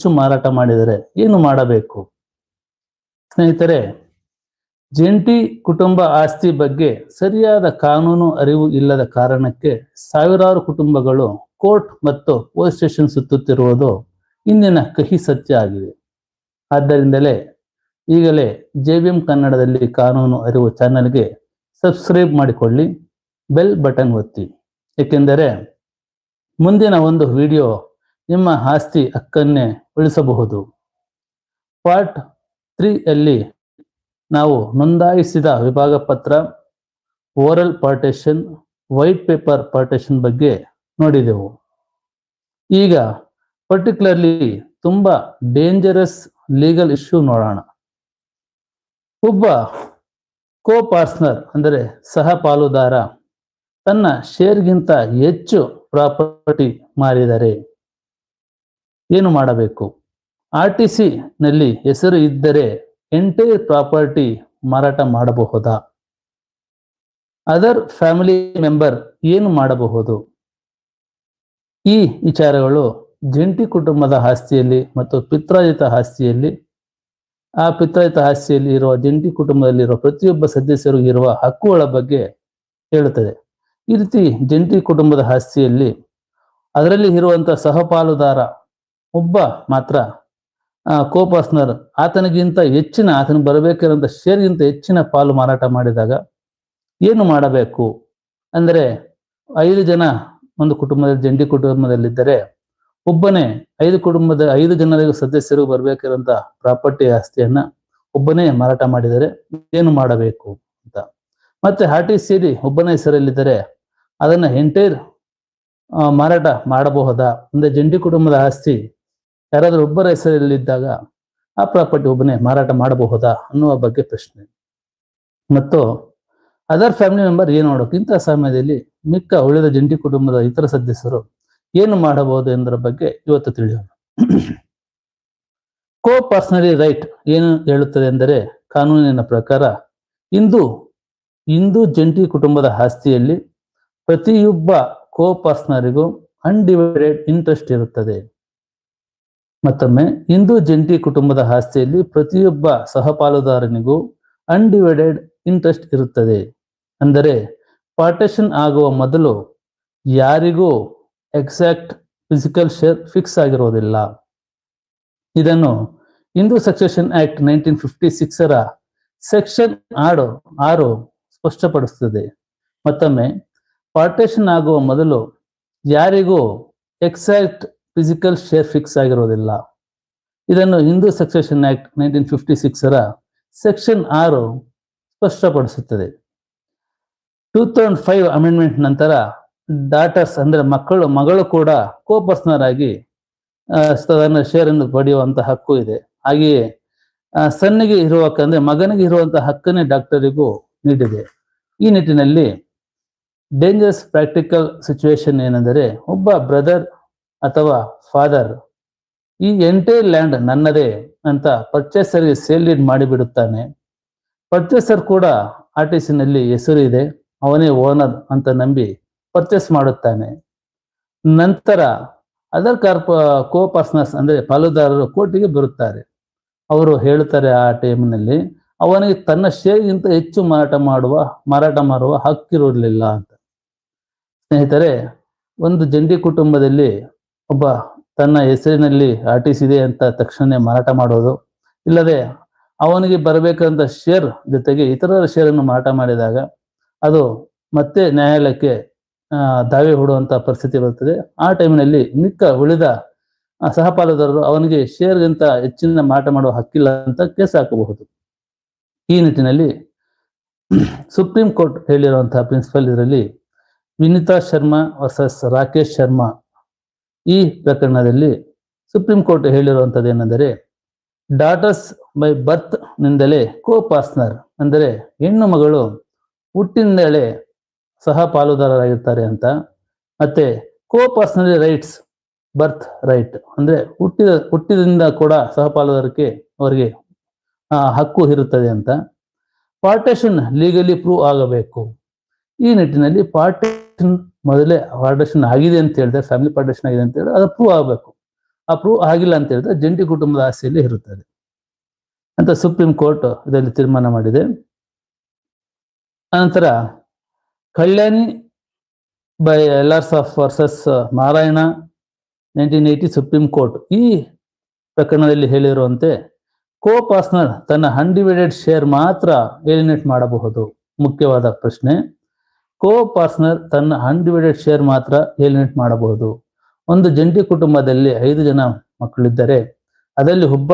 ಹೆಚ್ಚು ಮಾರಾಟ ಮಾಡಿದರೆ ಏನು ಮಾಡಬೇಕು? ಸ್ನೇಹಿತರೆ, ಜಂಟಿ ಕುಟುಂಬ ಆಸ್ತಿ ಬಗ್ಗೆ ಸರಿಯಾದ ಕಾನೂನು ಅರಿವು ಇಲ್ಲದ ಕಾರಣಕ್ಕೆ ಸಾವಿರಾರು ಕುಟುಂಬಗಳು ಕೋರ್ಟ್ ಮತ್ತು ಪೊಲೀಸ್ ಸ್ಟೇಷನ್ ಸುತ್ತುತ್ತಿರುವುದು ಇಂದಿನ ಕಹಿ ಸತ್ಯ ಆಗಿದೆ. ಆದ್ದರಿಂದಲೇ ಈಗಲೇ JBM ಕನ್ನಡದಲ್ಲಿ ಕಾನೂನು ಅರಿವು ಚಾನೆಲ್ಗೆ ಸಬ್ಸ್ಕ್ರೈಬ್ ಮಾಡಿಕೊಳ್ಳಿ, ಬೆಲ್ ಬಟನ್ ಒತ್ತಿ. ಏಕೆಂದರೆ ಮುಂದಿನ ಒಂದು ವಿಡಿಯೋ ನಿಮ್ಮ ಆಸ್ತಿ ಹಕ್ಕನ್ನೇ ಉಳಿಸಬಹುದು. ಪಾರ್ಟ್ 3ಯಲ್ಲಿ ನಾವು ನೋಂದಾಯಿಸಿದ ವಿಭಾಗ ಪತ್ರ, oral partition, white paper partition ಬಗ್ಗೆ ನೋಡಿದೆವು. ಈಗ ಪರ್ಟಿಕ್ಯುಲರ್ಲಿ ತುಂಬಾ ಡೇಂಜರಸ್ ಲೀಗಲ್ ಇಶ್ಯೂ ನೋಡೋಣ. ಒಬ್ಬ ಪಾರ್ಟ್ನರ್ ಅಂದರೆ ಸಹ ಪಾಲುದಾರ ತನ್ನ ಶೇರ್ಗಿಂತ ಹೆಚ್ಚು ಪ್ರಾಪರ್ಟಿ ಮಾರಿದರೆ ಏನು ಮಾಡಬೇಕು? RTC ನಲ್ಲಿ ಹೆಸರು ಇದ್ದರೆ ಎಂಟೈರ್ ಪ್ರಾಪರ್ಟಿ ಮಾರಾಟ ಮಾಡಬಹುದಾ? ಅದರ್ ಫ್ಯಾಮಿಲಿ ಮೆಂಬರ್ ಏನು ಮಾಡಬಹುದು? ಈ ವಿಚಾರಗಳು ಜಂಟಿ ಕುಟುಂಬದ ಆಸ್ತಿಯಲ್ಲಿ ಮತ್ತು ಪಿತ್ರಾರ್ಜಿತ ಆಸ್ತಿಯಲ್ಲಿ, ಆ ಪಿತ್ರಾರ್ಜಿತ ಆಸ್ತಿಯಲ್ಲಿ ಇರುವ ಜಂಟಿ ಕುಟುಂಬದಲ್ಲಿರುವ ಪ್ರತಿಯೊಬ್ಬ ಸದಸ್ಯರು ಇರುವ ಹಕ್ಕುಗಳ ಬಗ್ಗೆ ಹೇಳುತ್ತದೆ. ಈ ರೀತಿ ಜಂಟಿ ಕುಟುಂಬದ ಆಸ್ತಿಯಲ್ಲಿ ಅದರಲ್ಲಿ ಇರುವಂತಹ ಸಹಪಾಲುದಾರ ಒಬ್ಬ ಮಾತ್ರ ಪಾರ್ಟ್ನರ್ ಆತನಿಗಿಂತ ಹೆಚ್ಚಿನ, ಆತನಿಗೆ ಬರಬೇಕಿರುವಂತಹ ಶೇರ್ಗಿಂತ ಹೆಚ್ಚಿನ ಪಾಲು ಮಾರಾಟ ಮಾಡಿದಾಗ ಏನು ಮಾಡಬೇಕು? ಅಂದರೆ 5 ಜನ ಒಂದು ಕುಟುಂಬದಲ್ಲಿ, ಜಂಟಿ ಕುಟುಂಬದಲ್ಲಿದ್ದರೆ ಒಬ್ಬನೇ 5 ಜನರಿಗೂ ಸದಸ್ಯರು ಬರಬೇಕಿರುವಂತಹ ಪ್ರಾಪರ್ಟಿ ಆಸ್ತಿಯನ್ನ ಒಬ್ಬನೇ ಮಾರಾಟ ಮಾಡಿದರೆ ಏನು ಮಾಡಬೇಕು ಅಂತ. ಮತ್ತೆ RTC ಒಬ್ಬನ ಹೆಸರಲ್ಲಿದ್ದರೆ ಅದನ್ನ ಎಂಟೈರ್ ಮಾರಾಟ ಮಾಡಬಹುದಾ? ಅಂದ್ರೆ ಜಂಟಿ ಕುಟುಂಬದ ಆಸ್ತಿ ಯಾರಾದ್ರೂ ಒಬ್ಬರ ಹೆಸರಲ್ಲಿದ್ದಾಗ ಆ ಪ್ರಾಪರ್ಟಿ ಒಬ್ಬನೇ ಮಾರಾಟ ಮಾಡಬಹುದಾ ಅನ್ನುವ ಬಗ್ಗೆ ಪ್ರಶ್ನೆ. ಮತ್ತು ಅದರ್ ಫ್ಯಾಮಿಲಿ ಮೆಂಬರ್ ಏನು ಮಾಡಬೇಕು? ಇಂತಹ ಸಮಯದಲ್ಲಿ ಮಿಕ್ಕ ಉಳಿದ ಜಂಟಿ ಕುಟುಂಬದ ಇತರ ಸದಸ್ಯರು ಏನು ಮಾಡಬಹುದು ಎಂಬುದರ ಬಗ್ಗೆ ಇವತ್ತು ತಿಳಿಯೋಣ. ಪರ್ಸನಲಿ ರೈಟ್ ಏನು ಹೇಳುತ್ತದೆ ಎಂದರೆ, ಕಾನೂನಿನ ಪ್ರಕಾರ ಇಂದು ಜಂಟಿ ಕುಟುಂಬದ ಆಸ್ತಿಯಲ್ಲಿ ಪ್ರತಿಯೊಬ್ಬ ಪಾರ್ಟ್ನರಿಗೂ ಅನ್ಡಿವೈಡೆಡ್ ಇಂಟ್ರೆಸ್ಟ್ ಇರುತ್ತದೆ. ಮತ್ತೊಮ್ಮೆ, ಇಂದು ಜಂಟಿ ಕುಟುಂಬದ ಆಸ್ತಿಯಲ್ಲಿ ಪ್ರತಿಯೊಬ್ಬ ಸಹಪಾಲುದಾರನಿಗೂ ಅನ್ಡಿವೈಡೆಡ್ ಇಂಟ್ರೆಸ್ಟ್ ಇರುತ್ತದೆ. ಅಂದರೆ ಪಾರ್ಟೇಷನ್ ಆಗುವ ಮೊದಲು ಯಾರಿಗೂ ಎಕ್ಸಾಕ್ಟ್ ಫಿಸಿಕಲ್ ಶೇರ್ ಫಿಕ್ಸ್ ಆಗಿರೋದಿಲ್ಲ. ಇದನ್ನು ಹಿಂದೂ ಸಕ್ಸೆಷನ್ ಆಕ್ಟ್ 1956 ಸೆಕ್ಷನ್ 6 ಸ್ಪಷ್ಟಪಡಿಸುತ್ತದೆ. ಮತ್ತೊಮ್ಮೆ, ಪಾರ್ಟೇಷನ್ ಆಗುವ ಮೊದಲು ಯಾರಿಗೂ ಎಕ್ಸಾಕ್ಟ್ ಫಿಸಿಕಲ್ ಶೇರ್ ಫಿಕ್ಸ್ ಆಗಿರೋದಿಲ್ಲ. ಇದನ್ನು Hindu succession act 1956 section 6 ಸ್ಪಷ್ಟಪಡಿಸುತ್ತದೆ. 2005 amendment ನಂತರ ಡಾಟರ್ಸ್ ಅಂದ್ರೆ ಮಗಳು ಕೂಡ ಪಾರ್ಟ್ನರ್ ಆಗಿ ತನ್ನ ಶೇರ್ ಅನ್ನು ಪಡೆಯುವಂತಹ ಹಕ್ಕು ಇದೆ. ಹಾಗೆಯೇ ಸನ್ನಿಗೆ ಇರುವ ಅಂದ್ರೆ ಮಗನಿಗೆ ಇರುವಂತಹ ಹಕ್ಕನ್ನೇ ಡಾಕ್ಟರಿಗೂ ನೀಡಿದೆ. ಈ ನಿಟ್ಟಿನಲ್ಲಿ ಡೇಂಜರಸ್ ಪ್ರಾಕ್ಟಿಕಲ್ ಸಿಚುವೇಶನ್ ಏನೆಂದರೆ, ಒಬ್ಬ ಬ್ರದರ್ ಅಥವಾ ಫಾದರ್ ಈ ಎಂಟೈರ್ ಲ್ಯಾಂಡ್ ನನ್ನದೇ ಅಂತ ಪರ್ಚೇಸರ್ಗೆ ಸೇಲ್ ಡೀಡ್ ಮಾಡಿಬಿಡುತ್ತಾನೆ. ಪರ್ಚೇಸರ್ ಕೂಡ RTC ನಲ್ಲಿ ಹೆಸರು ಇದೆ, ಅವನೇ ಓನರ್ ಅಂತ ನಂಬಿ ಪರ್ಚೇಸ್ ಮಾಡುತ್ತಾನೆ. ನಂತರ ಅದರ್ ಪಾರ್ಟ್ನರ್ಸ್ ಅಂದ್ರೆ ಪಾಲುದಾರರು ಕೋರ್ಟಿಗೆ ಬರುತ್ತಾರೆ. ಅವರು ಹೇಳುತ್ತಾರೆ ಆ ಟೈಮ್ನಲ್ಲಿ ಅವನಿಗೆ ತನ್ನ ಶೇರ್ಗಿಂತ ಹೆಚ್ಚು ಮಾರಾಟ ಮಾಡುವ ಹಕ್ಕಿರಲಿಲ್ಲ ಅಂತ. ಸ್ನೇಹಿತರೆ, ಒಂದು ಜಂಟಿ ಕುಟುಂಬದಲ್ಲಿ ಒಬ್ಬ ತನ್ನ ಹೆಸರಿನಲ್ಲಿ RTC ಇದೆ ಅಂತ ತಕ್ಷಣ ಮಾರಾಟ ಮಾಡೋದು, ಇಲ್ಲದೆ ಅವನಿಗೆ ಬರಬೇಕಂತ ಶೇರ್ ಜೊತೆಗೆ ಇತರರ ಶೇರನ್ನು ಮಾರಾಟ ಮಾಡಿದಾಗ ಅದು ಮತ್ತೆ ನ್ಯಾಯಾಲಯಕ್ಕೆ ದಾವೆ ಹೂಡುವಂತ ಪರಿಸ್ಥಿತಿ ಬರುತ್ತದೆ. ಆ ಟೈಮಿನಲ್ಲಿ ಮಿಕ್ಕ ಉಳಿದ ಸಹಪಾಲುದಾರರು ಅವನಿಗೆ ಶೇರ್ಗಿಂತ ಹೆಚ್ಚಿನ ಮಾರಾಟ ಮಾಡುವ ಹಕ್ಕಿಲ್ಲ ಅಂತ ಕೇಸ್ ಹಾಕಬಹುದು. ಈ ನಿಟ್ಟಿನಲ್ಲಿ ಸುಪ್ರೀಂ ಕೋರ್ಟ್ ಹೇಳಿರುವಂತಹ ಪ್ರಿನ್ಸಿಪಲ್ ಇದರಲ್ಲಿ ವಿನಿತಾ ಶರ್ಮಾ ವರ್ಸಸ್ ರಾಕೇಶ್ ಶರ್ಮಾ ಈ ಪ್ರಕರಣದಲ್ಲಿ ಸುಪ್ರೀಂ ಕೋರ್ಟ್ ಹೇಳಿರುವಂಥದ್ದು ಏನೆಂದರೆ, ಡಾಟರ್ಸ್ ಬೈ ಬರ್ತ್ ನಿಂದಲೇ ಪಾರ್ಟ್ನರ್ ಅಂದರೆ ಹೆಣ್ಣು ಮಗಳು ಹುಟ್ಟಿನಿಂದಲೇ ಸಹ ಪಾಲುದಾರರಾಗಿರ್ತಾರೆ ಅಂತ. ಮತ್ತೆ ಪಾರ್ಟ್ನರಿ ರೈಟ್ಸ್ ಬರ್ತ್ ರೈಟ್ ಅಂದ್ರೆ ಹುಟ್ಟಿದಿಂದ ಕೂಡ ಸಹಪಾಲುದಾರಕ್ಕೆ ಅವರಿಗೆ ಹಕ್ಕು ಇರುತ್ತದೆ ಅಂತ. ಪಾರ್ಟೇಷನ್ ಲೀಗಲಿ ಪ್ರೂವ್ ಆಗಬೇಕು. ಈ ನಿಟ್ಟಿನಲ್ಲಿ ಪಾರ್ಟೇಷನ್ ಮೊದಲೇ ಪಾರ್ಟೇಷನ್ ಆಗಿದೆ ಅಂತ ಹೇಳಿದ್ರೆ, ಫ್ಯಾಮಿಲಿ ಪಾರ್ಟೇಷನ್ ಆಗಿದೆ ಅಂತ ಹೇಳಿದ್ರೆ ಅದು ಪ್ರೂವ್ ಆಗಬೇಕು. ಅಪ್ರೂವ್ ಆಗಿಲ್ಲ ಅಂತ ಹೇಳಿದ್ರೆ ಜಂಟಿ ಕುಟುಂಬದ ಆಸ್ತಿಯಲ್ಲಿ ಇರುತ್ತದೆ ಅಂತ ಸುಪ್ರೀಂ ಕೋರ್ಟ್ ಇದರಲ್ಲಿ ತೀರ್ಮಾನ ಮಾಡಿದೆ. ಅನಂತರ Kalyani by LRs of versus Narayana 1980 supreme court ಈ ಪ್ರಕರಣದಲ್ಲಿ ಹೇಳಿರುವಂತೆ ಕೋ ಪಾರ್ಟ್ನರ್ ತನ್ನ ಅನ್ಡಿವೈಡೆಡ್ ಶೇರ್ ಮಾತ್ರ ಏಲಿನೇಟ್ ಮಾಡಬಹುದು. ಮುಖ್ಯವಾದ ಪ್ರಶ್ನೆ, ಕೋ ಪಾರ್ಟ್ನರ್ ತನ್ನ ಅನ್ಡಿವೈಡೆಡ್ ಶೇರ್ ಮಾತ್ರ ಏಲಿನೇಟ್ ಮಾಡಬಹುದು. ಒಂದು ಜಂಟಿ ಕುಟುಂಬದಲ್ಲಿ 5 ಜನ ಮಕ್ಕಳಿದ್ದರೆ ಅದರಲ್ಲಿ ಒಬ್ಬ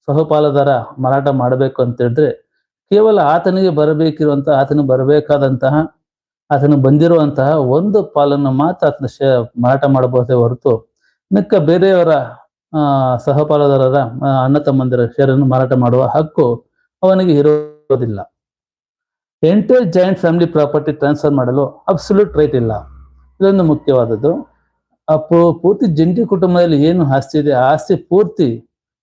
ಸಹಪಾಲುದಾರ ಮಾರಾಟ ಮಾಡಬೇಕು ಅಂತ ಹೇಳಿದ್ರೆ ಕೇವಲ ಆತನಿಗೆ ಬರಬೇಕಿರುವಂತಹ ಆತನಿಗೆ ಬರಬೇಕಾದಂತಹ ಆತನಿಗೆ ಬಂದಿರುವಂತಹ ಒಂದು ಪಾಲನ್ನು ಮಾತ್ರ ಆತನ ಮಾರಾಟ ಮಾಡಬಹುದೇ ಹೊರತು ಮಿಕ್ಕ ಬೇರೆಯವರ ಸಹಪಾಲುದಾರರ ಅಣ್ಣ ತಮ್ಮಂದಿರ ಶೇರನ್ನು ಮಾರಾಟ ಮಾಡುವ ಹಕ್ಕು ಅವನಿಗೆ ಇರೋದಿಲ್ಲ. Entire joint family property transfer ಮಾಡಲು ಅಬ್ಸಲ್ಯೂಟ್ ರೈಟ್ ಇಲ್ಲ. ಇದೊಂದು ಮುಖ್ಯವಾದದ್ದು. ಪೂರ್ತಿ ಜಂಟಿ ಕುಟುಂಬದಲ್ಲಿ ಏನು ಆಸ್ತಿ ಇದೆ ಆ ಆಸ್ತಿ ಪೂರ್ತಿ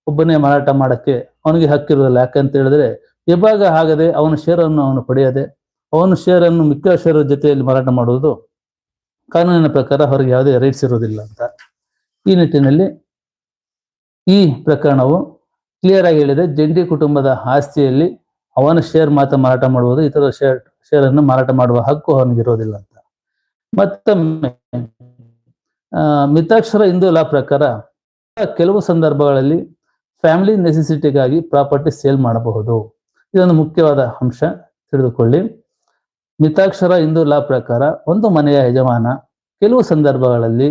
ಒಬ್ಬನೇ ಮಾರಾಟ ಮಾಡಕ್ಕೆ ಅವನಿಗೆ ಹಕ್ಕಿರೋದಿಲ್ಲ. ಯಾಕಂತ ಹೇಳಿದ್ರೆ ವಿಭಾಗ ಆಗದೆ ಅವನ ಶೇರನ್ನು ಅವನು ಪಡೆಯದೆ ಅವನ ಶೇರನ್ನು ಮಿಕ್ಕ ಶೇರ್ ಜೊತೆಯಲ್ಲಿ ಮಾರಾಟ ಮಾಡುವುದು ಕಾನೂನಿನ ಪ್ರಕಾರ ಅವರಿಗೆ ಯಾವುದೇ ರೈಟ್ಸ್ ಇರೋದಿಲ್ಲ ಅಂತ. ಈ ನಿಟ್ಟಿನಲ್ಲಿ ಈ ಪ್ರಕರಣವು ಕ್ಲಿಯರ್ ಆಗಿ ಹೇಳಿದೆ, ಜಂಟಿ ಕುಟುಂಬದ ಆಸ್ತಿಯಲ್ಲಿ ಅವನ ಶೇರ್ ಮಾತ್ರ ಮಾರಾಟ ಮಾಡುವುದು, ಇತರ ಶೇರನ್ನು ಮಾರಾಟ ಮಾಡುವ ಹಕ್ಕು ಅವನಿಗಿರೋದಿಲ್ಲ ಅಂತ. ಮತ್ತೊಮ್ಮೆ ಮಿತಾಕ್ಷರ ಹಿಂದೂ ಲಾ ಪ್ರಕಾರ ಕೆಲವು ಸಂದರ್ಭಗಳಲ್ಲಿ ಫ್ಯಾಮಿಲಿ ನೆಸೆಸಿಟಿಗಾಗಿ ಪ್ರಾಪರ್ಟಿ ಸೇಲ್ ಮಾಡಬಹುದು. ಇದೊಂದು ಮುಖ್ಯವಾದ ಅಂಶ, ತಿಳಿದುಕೊಳ್ಳಿ. ಮಿತಾಕ್ಷರ ಹಿಂದೂ ಲಾ ಪ್ರಕಾರ ಒಂದು ಮನೆಯ ಯಜಮಾನ ಕೆಲವು ಸಂದರ್ಭಗಳಲ್ಲಿ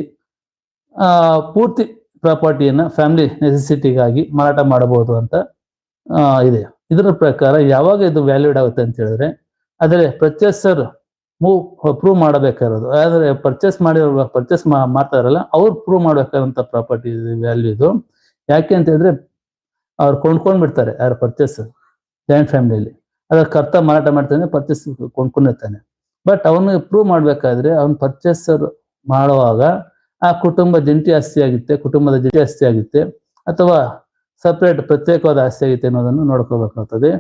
ಪೂರ್ತಿ ಪ್ರಾಪರ್ಟಿಯನ್ನ ಫ್ಯಾಮಿಲಿ ನೆಸೆಸಿಟಿಗಾಗಿ ಮಾರಾಟ ಮಾಡಬಹುದು ಅಂತ ಇದೆ. ಇದರ ಪ್ರಕಾರ ಯಾವಾಗ ಇದು ವ್ಯಾಲಿಡ್ ಆಗುತ್ತೆ ಅಂತ ಹೇಳಿದ್ರೆ ಆದರೆ ಪರ್ಚೇಸರ್ ಪ್ರೂವ್ ಮಾಡಬೇಕಾಗಿರೋದು, ಆದ್ರೆ ಪರ್ಚೇಸ್ ಮಾಡ್ತಾ ಇರಲ್ಲ ಅವ್ರು ಪ್ರೂವ್ ಮಾಡ್ಬೇಕಾದಂತ ಪ್ರಾಪರ್ಟಿ ವ್ಯಾಲ್ಯೂ ಇದು. ಯಾಕೆ ಅಂತ ಹೇಳಿದ್ರೆ ಅವ್ರು ಕೊಂಡ್ಕೊಂಡ್ಬಿಡ್ತಾರೆ ಯಾರು ಪರ್ಚೇಸ್ ಜಾಯಿಂಟ್ ಫ್ಯಾಮಿಲಿಯಲ್ಲಿ, ಅದ್ರ ಕರ್ತ ಮಾರಾಟ ಮಾಡ್ತಾನೆ, ಪರ್ಚೇಸ್ ಕೊಂಡ್ಕೊಂಡಿರ್ತಾನೆ. ಬಟ್ ಅವನು ಪ್ರೂವ್ ಮಾಡ್ಬೇಕಾದ್ರೆ ಅವನು ಪರ್ಚೇಸರ್ ಮಾಡುವಾಗ ಆ ಕುಟುಂಬ ಜಂಟಿ ಆಸ್ತಿ ಆಗುತ್ತೆ, ಕುಟುಂಬದ ಜಂಟಿ ಆಸ್ತಿ ಆಗುತ್ತೆ ಅಥವಾ ಸಪ್ರೇಟ್ ಪ್ರತ್ಯೇಕವಾದ ಆಸ್ತಿ ಆಗುತ್ತೆ ಅನ್ನೋದನ್ನು ನೋಡ್ಕೋಬೇಕಾಗ್ತದೆ.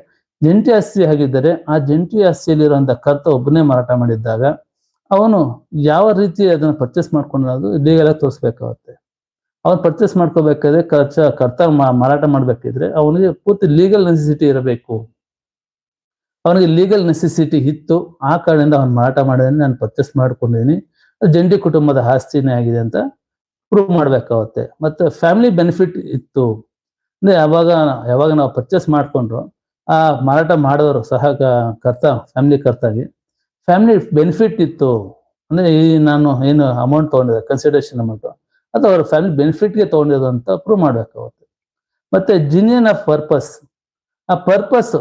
ಜಂಟಿ ಆಸ್ತಿ ಆಗಿದ್ದರೆ ಆ ಜಂಟಿ ಆಸ್ತಿಯಲ್ಲಿರುವಂತಹ ಕರ್ತ ಒಬ್ಬನೇ ಮಾರಾಟ ಮಾಡಿದ್ದಾಗ ಅವನು ಯಾವ ರೀತಿ ಅದನ್ನು ಪರ್ಚೇಸ್ ಮಾಡ್ಕೊಂಡೋದು ಲೀಗಲ್ ಆಗಿ ತೋರಿಸ್ಬೇಕಾಗುತ್ತೆ. ಅವನು ಪರ್ಚೇಸ್ ಮಾಡ್ಕೋಬೇಕಾದ್ರೆ ಕರ್ತ ಮಾರಾಟ ಮಾಡ್ಬೇಕಿದ್ರೆ ಅವನಿಗೆ ಪೂರ್ತಿ ಲೀಗಲ್ ನೆಸೆಸಿಟಿ ಇರಬೇಕು. ಅವನಿಗೆ ಲೀಗಲ್ ನೆಸೆಸಿಟಿ ಇತ್ತು, ಆ ಕಾರಣದಿಂದ ಅವನು ಮಾರಾಟ ಮಾಡಿದ್ರೆ ನಾನು ಪರ್ಚೇಸ್ ಮಾಡ್ಕೊಂಡಿದ್ದೀನಿ, ಜಂಟಿ ಕುಟುಂಬದ ಆಸ್ತಿನೇ ಆಗಿದೆ ಅಂತ ಪ್ರೂವ್ ಮಾಡ್ಬೇಕಾಗುತ್ತೆ. ಮತ್ತೆ ಫ್ಯಾಮಿಲಿ ಬೆನಿಫಿಟ್ ಇತ್ತು ಅಂದ್ರೆ ಯಾವಾಗ ನಾವು ಪರ್ಚೇಸ್ ಮಾಡ್ಕೊಂಡ್ರು ಆ ಮಾರಾಟ ಮಾಡೋರು ಸಹ ಫ್ಯಾಮಿಲಿ ಕರ್ತಾಗಿ ಫ್ಯಾಮಿಲಿ ಬೆನಿಫಿಟ್ ಇತ್ತು ಅಂದ್ರೆ ನಾನು ಏನು ಅಮೌಂಟ್ ತಗೊಂಡಿದ್ದೆ ಕನ್ಸಿಡರೇಷನ್ ಅಮೌಂಟ್ ಅದು ಅವ್ರ ಫ್ಯಾಮಿಲಿ ಬೆನಿಫಿಟ್ಗೆ ತಗೊಂಡಿರೋದು ಅಂತ ಪ್ರೂವ್ ಮಾಡ್ಬೇಕಾಗುತ್ತೆ. ಮತ್ತೆ ಜಿನಿಯನ್ ಆಫ್ ಪರ್ಪಸ್, ಆ ಪರ್ಪಸ್